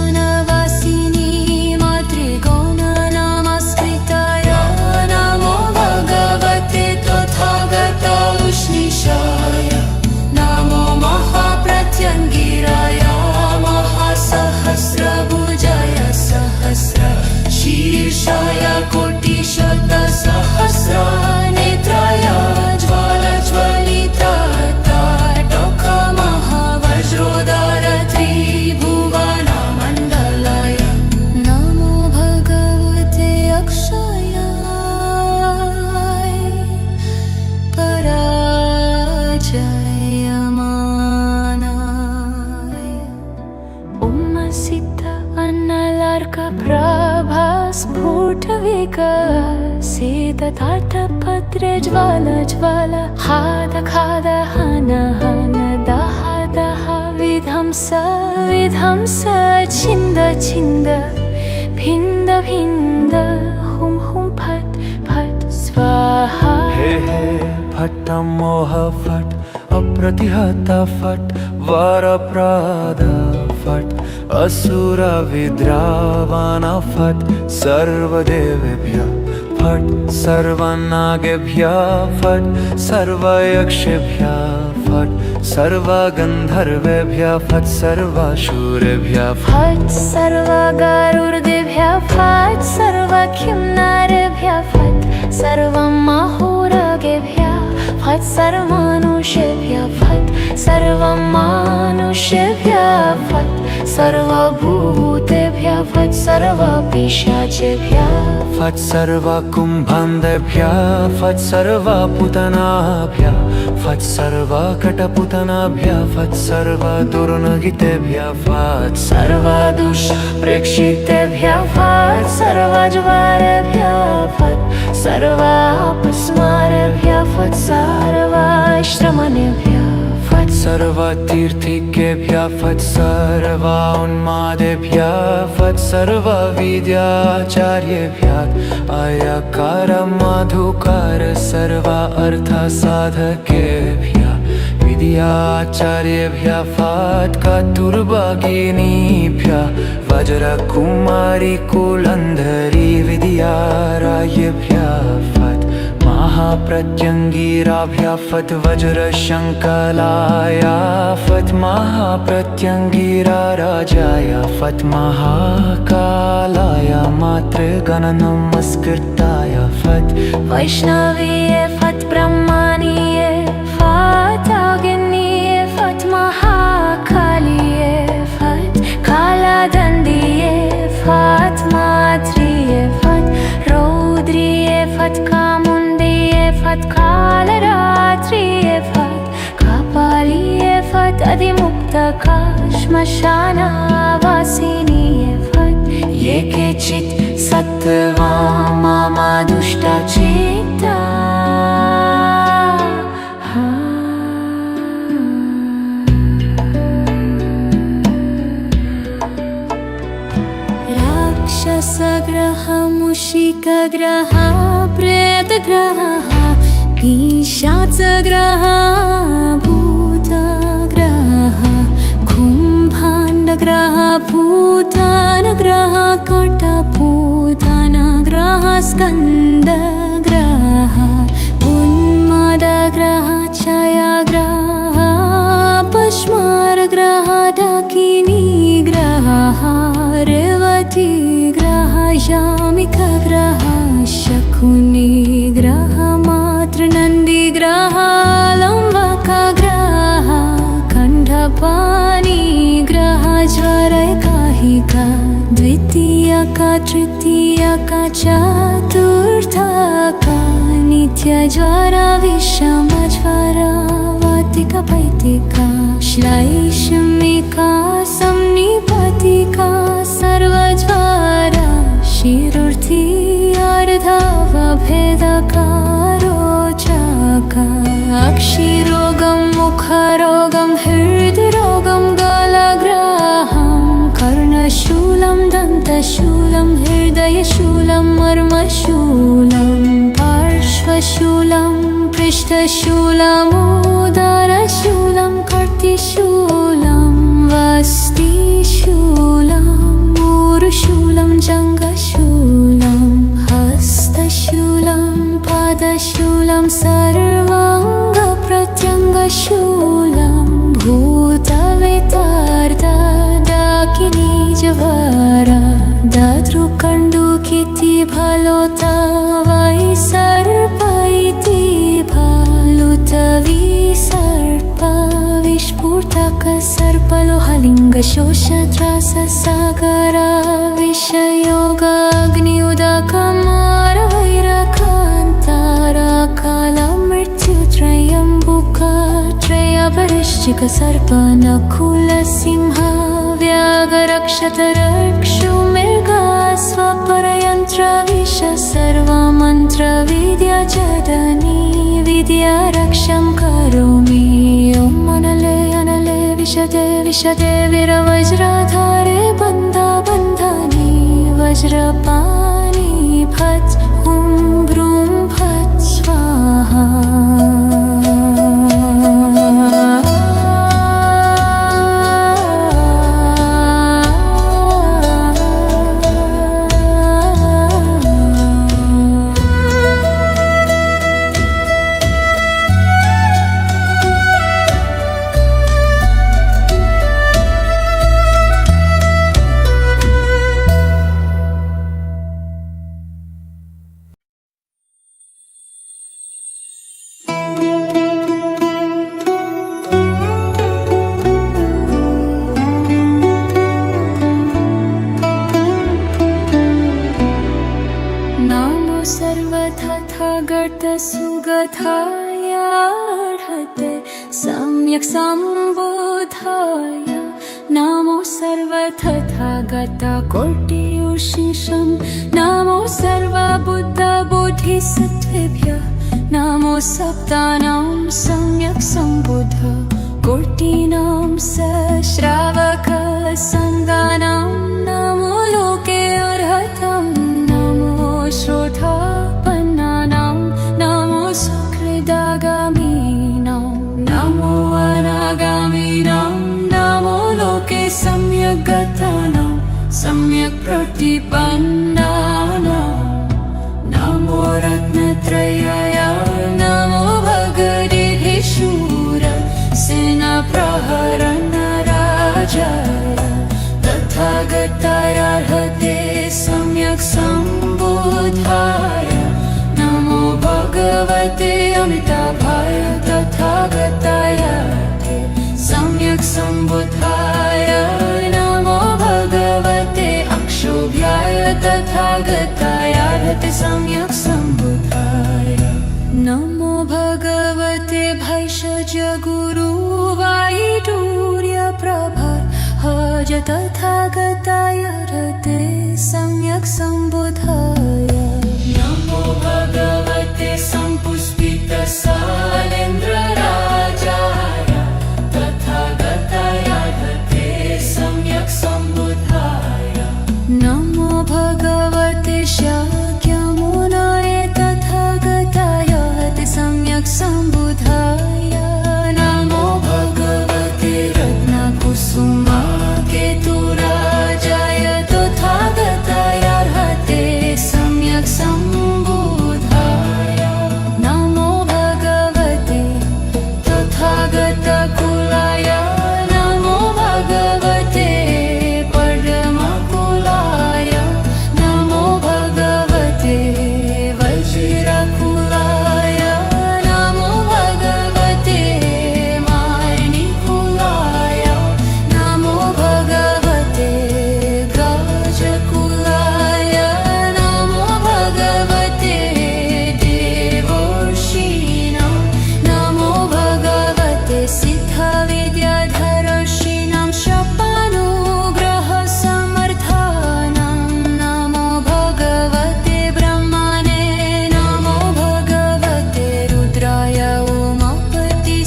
अधिमुक्तकश्मशानवासिनी मातृगौण नमस्कृताय नमो भगवते तथागत उष्णीशाय नमो महाप्रत्यङ्गिराय महासहस्रभुजाय सहस्रशीर्षाय कोटिशतसहस्रनेत्राय ज्वालज्वलितताटकमहावज्रोदार त्रिभुवनमण्डलाय नमो भगवते अक्षयाय पराजयमानाय उम्मसिद्ध अन्नलार्कप्रभा स्फुटविकसितताटपत्रे ज्वाल हाद खाद हन हन दह दह विध्वंस विध्वंस छिन्द छिन्द भिन्द भिन्द हुं हुं फट् फट् स्वाहा हे हे फट् मोह फट् अप्रतिहत फट् वरप्रद फट् असुर विद्रावण फट् सर्वदेवेभ्यः फट् सर्वनागेभ्यः फट् सर्वयक्षेभ्यः फट् सर्वगन्धर्वेभ्यः फट् सर्वासुरेभ्यः फट् सर्वगरुडेभ्यः फट् सर्वखिन्नरेभ्यः फट् सर्वमहोरगेभ्यः फट् सर्वमनुष्येभ्यः फट् सर्वमनुष्येभ्यः फट् सर्वभूतेभ्यः फट् सर्व पिशाचेभ्यः फट् सर्व कुम्भान्धेभ्यः फट् सर्व पूतनाभ्यः फट् सर्व कटपूतनाभ्यः फट् सर्व दुर्नगितेभ्यः फट् सर्व दुष्प्रेक्षितेभ्यः फट् सर्व ज्वारेभ्यः फट् सर्व अपस्मारेभ्यः फट् सर्व श्रमणेभ्यः फट् सर्व तीर्थिकेभ्यः फट् सर्व उन्मादेभ्यः फट् सर्व विद्याचार्येभ्यः अयकार मधुकार सर्व अर्थसाधकेभ्यः विद्याचार्येभ्यः फट् कतुर्भगिनीभ्यः वज्रकुमारी कुलन्धरी विद्यारायेभ्यः फट् महाप्रत्यङ्गिराभ्यः फट् वज्रशङ्कलाय फट् महाप्रत्यङ्गिरा राजाय फट् महाकालाय मातृगणनमस्कृताय फट् वैष्णवीये फट् ब्रह्मणीये फट् अग्निये फट् महाकालिये फट् कालदण्डिये फट् मात्रिये फट् रौद्रिये फट् कामुण्डिये फट् कालरात्रिये फट् कपालिये फट् अधिमुक्तका श्मशानवासिनीये फट् ये केचित् सत्त्वा मम दुष्टचित्ता राक्षसग्रह मूषिकग्रह प्रेतग्रह पिशाचग्रह भूतग्रह कुम्भाण्डग्रह भूतानग्रह कटपूतनग्रह स्कन्दग्रह उन्मादग्रह क्षयग्रह पश्मारग्रह डाकिनीग्रह रेवतीग्रह यामिकग्रह शकुनिग्रह मातृनन्दिग्रह लम्बकग्रह कण्ठपाणिग्रह ज्वरैकाहिका द्वितीयका तृतीयका चतुर्थका नित्यज्वरा विषमज्वरा वातिका पैतिका श्लैषमिका संनिपतिका सर्वज्वरा शिरुर्थी अर्धवभेदका रोचका अक्षिरोगं मुखरोगं हृद्रोगं गलग्रहं कर्णशूलं दन्तशूलं हृदयशूलं मर्मशूलं पार्श्वशूलं पृष्ठशूलमुदरशूलं कर्तिशूलं वस्तिशूलं ऊरुशूलं जङ्घशूलं हस्तशूलं पादशूलं सर्वाङ्गप्रत्यङ्गशूलं भूतवेतार्दाकिनीजवरा ददृकण्डुकिति भलोता वै सर्प इति भलुतविसर्प विस्फुटक सर्पलोहलिङ्गशोषत्राससागरा विषयोगाग्नियुदकमारवैरकान्ताराकालमृत्युत्रयम्बुका त्रयवृश्चिक सर्पनकुलसिंह व्याघ्रक्षतरक्षुमृगा स्वपरयन्त्रविष सर्वमन्त्रविद्याजननी विद्यारक्षं करोमि ॐ अनले अनले विशदे विशदे वीरवज्रधारे बन्धनि वज्रपाणि फट् ॐ ब्रूं फट् स्वाहा सुगताय अर्हते सम्यक् सम्बुद्धाय नमो सर्वतथागतकोटियुषिषं नमो सर्वबुद्धबोधिसत्त्वेभ्यः नमो सप्तानां सम्यक् सम्बुद्ध कोटिनां सश्रावकसङ्गानां नमो लोके अर्हतं नमो श्रोतापन्नानां नमो सुकृदागामीनां नमो अनागामीनां नमो लोके सम्यक् गतानां सम्यक् प्रतिपन्नानां नमो रत्नत्रयाय नमो भगवद्गीतेशूर सेनाप्रहरणराजाय तथागताय अर्हते सम्यक् सम्बुद्धाय नमो भगवते अमिताभाय तथागताय सम्यक् सम्बुद्धाय नमो भगवते अक्षोभ्याय तथागताय अर्हते सम्यक् सम्बुद्धाय नमो भगवते भैषज गुरुवायुटूर्यप्रभाहज तथागताय अर्हते सम्यक् सम्बुद्धाय नमो भगवते सम्पुष्पितसालेन्द्रराजाय तथागताय अर्हते सम्यक् सम्बुद्धाय नमो भगवते शाक्यमुनये तथागताय अर्हते सम्यक् सम्बुद्धाय नमो भगवते रत्नकुसुमाकेतुराजाय तथागताय अर्हते सम्यक् सम्बुद्धाय नमो भगवते तथागतकुलाय नमो भगवते परमकुलाय नमो भगवते वज्रकुलाय नमो भगवते माणिकुलाय नमो भगवते गजकुलाय नमो भगवते देवर्षीणां नमो भगवते सिद्धविद्याधरर्षीणां शपानुग्रहसमर्थानां नमो भगवते ब्रह्मणे नमो भगवते रुद्राय उमापतिसहाय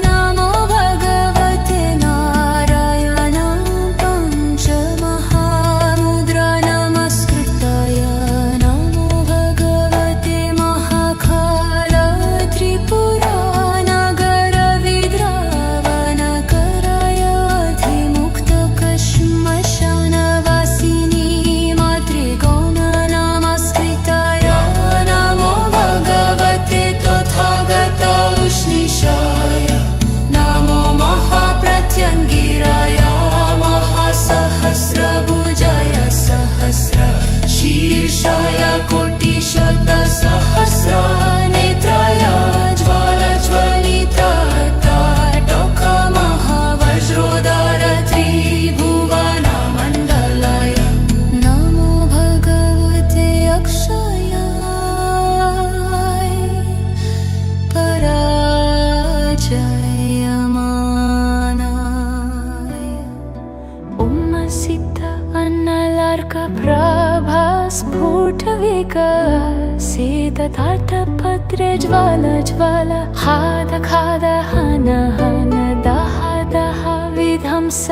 नमो भगवते नारायणां पञ्चमहामुद्रा नमस्कृताय नमो भगवते महाकाल त्रिपुरानगरविद्रावणकराय अधिमुक्तकश्मशानवासिनी मातृगौण नमस्कृताय नमो भगवते तथागता उष्णीषाय नमो महाप्रत्यङ्गिराय महासहस्रभुजाय सहस्रशीर्षाय कोटिशतसहस्रनेत्राय ज्वालज्वलितताटकमहावज्रोदर त्रिभुवनमण्डलाय नमो भगवते अक्षयाय पराजयमानाय उम्मसिद्ध अन्नलार्कप्रभा स्फुटविकसितताटपत्रे ज्वाल हाद खाद हन हन दह दह विध्वंस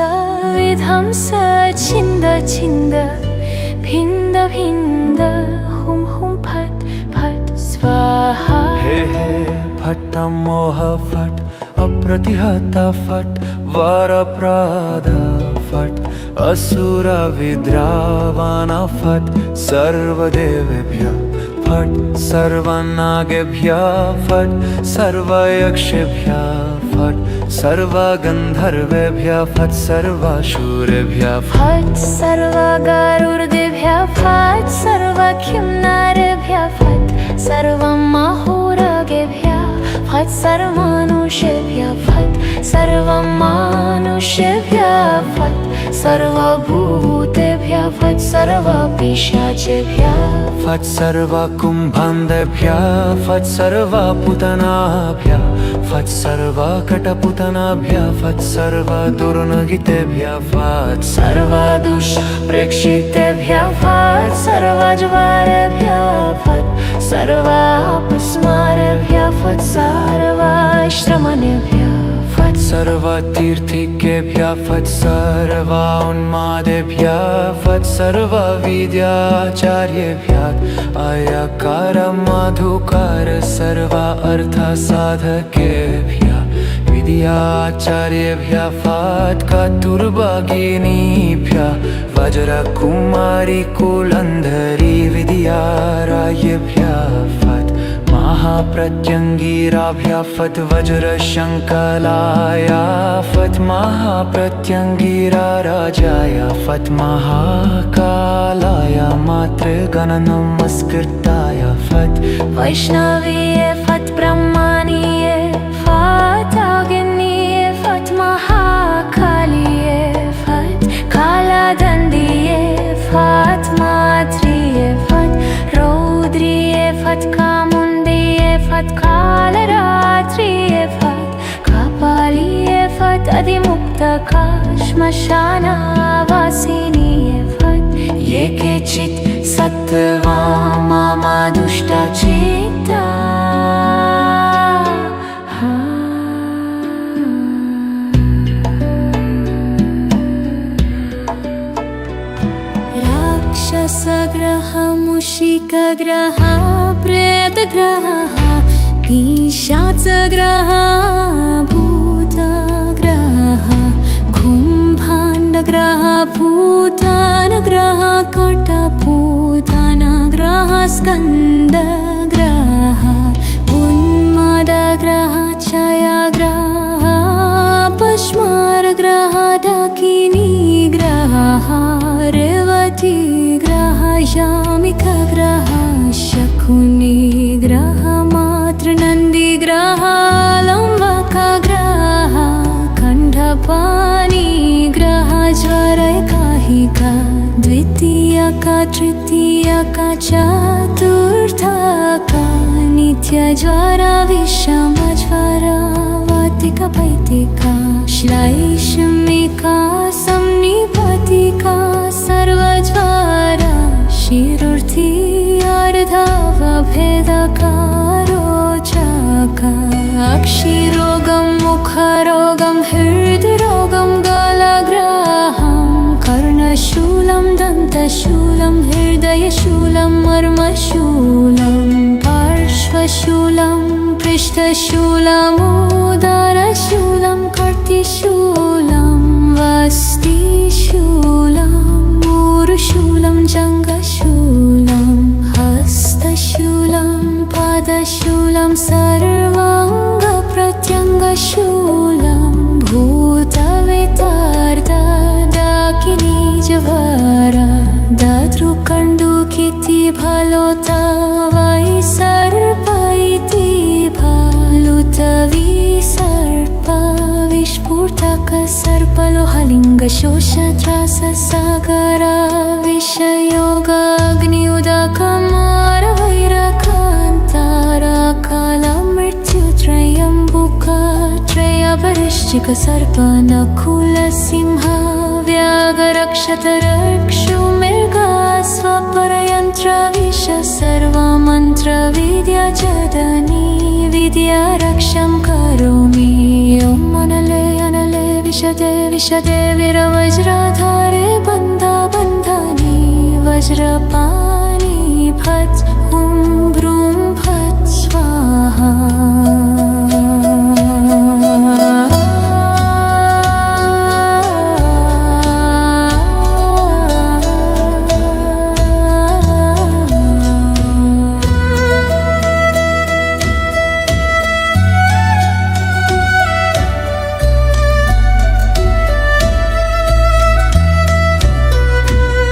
विध्वंस छिन्द छिन्द भिन्द भिन्द हुं हुं फट् फट् स्वाहा हे हे फट् मोह फट् अप्रतिहता फट् वरप्रद फट् असुरविद्रावण फट् सर्वदेवेभ्यः फट् सर्वनागेभ्यः फट् सर्वयक्षेभ्यः फट् सर्वगन्धर्वेभ्यः फट् सर्वासुरेभ्यः फट् सर्वगरुडेभ्यः फट् सर्वकिंनरेभ्यः फट् सर्वमहोरगेभ्यः फट् सर्वमनुष्येभ्यः फट् सर्वमानुष्येभ्यः फट् सर्वभूतेभ्यः सर्वभूतेभ्यः फट् सर्वपिशाचेभ्यः फट् सर्वकुम्भान्धेभ्यः फट् सर्वपूतनाभ्यः फट् सर्वकटपूतनाभ्यः फट् सर्वदुर्नगितेभ्यः फट् सर्वदुष्प्रेक्षितेभ्यः फट् सर्वज्वारेभ्यः फट् सर्वापस्मारेभ्यः फट् सर्वाश्रमणेभ्यः फट् सर्वतीर्थिकेभ्यः फट् सर्वोन्मादेभ्यः फट् सर्वविद्याचार्येभ्यः अयकार मधुकार सर्व अर्थसाधकेभ्यः विद्याचार्येभ्यः फट् कतुर्भगिनीभ्यः वज्रकुमारी कुलन्धरी विद्यारायेभ्यः फट् महाप्रत्यङ्गिराभ्यः फट् वज्रशङ्कलाय फट् महाप्रत्यङ्गिराराजाय फट् महाकालाय मातृगणनमस्कृताय फट् वैष्णवीये फट् ब्रह्मणीये फट् अग्निये फट् महाकालिये फट् कालदण्डिये फट् मात्रिये फट् रौद्रिये फट् कामुण्डिये फट् कालरात्रिये फट् कपालिये फट् अधिमुक्तका श्मशानवासिनीये फट् ये केचित् सत्त्वा मम दुष्टचित्ता राक्षसग्रह मूषिकग्रह प्रेतग्रह पिशाचग्रह भूतग्रह कुम्भाण्डग्रह भूतानग्रह कटभूतानग्रह स्कन्दग्रह उन्मादग्रह क्षयग्रह पश्मारग्रह डाकिनीग्रह रेवतीग्रह यामिकग्रह शकुनिग्रह मातृनन्दिग्रह लम्बकग्रह खण्डपाणिग्रह ज्वरैकाहिका द्वितीयका तृतीयका चतुर्थका नित्यज्वरा विषमज्वरा वातिका पैतिका श्लैषमिका संनिपतिका सर्वज्वरा शिरुर्थी अर्धवभेदका रोचका अक्षिरोगं मुखरोगं हृद्रोगं गलग्रहं कर्णशूलं दन्तशूलं हृदयशूलं मर्मशूलं पार्श्वशूलं पृष्ठशूलमुदरशूलं कर्तिशूलं वस्तिशूलं मूरुशूलं जङ्घशूलं हस्तशूलं पादशूलं सर्वाङ्गप्रत्यङ्गशूलं भूतवितार्ददाकिनीजवरा ददृकण्डुकिति भलोता वै सर्प इति भालुतविसर्प विस्फुटक सर्पलोहलिङ्गशोषत्राससागर विषयोग अग्निउदकमारवैरकान्तारकालमृत्युत्रयम्बुक त्रयवृश्चिक सर्पनकुलसिंह व्याघ्रक्षतरक्षुमृगा स्वपरयन्त्रविष सर्वमन्त्रविद्याजदनी विद्यारक्षं करोमि ॐ अनले अनले विशदे विशदे वीरवज्रधारे बन्धबन्धनी वज्रपा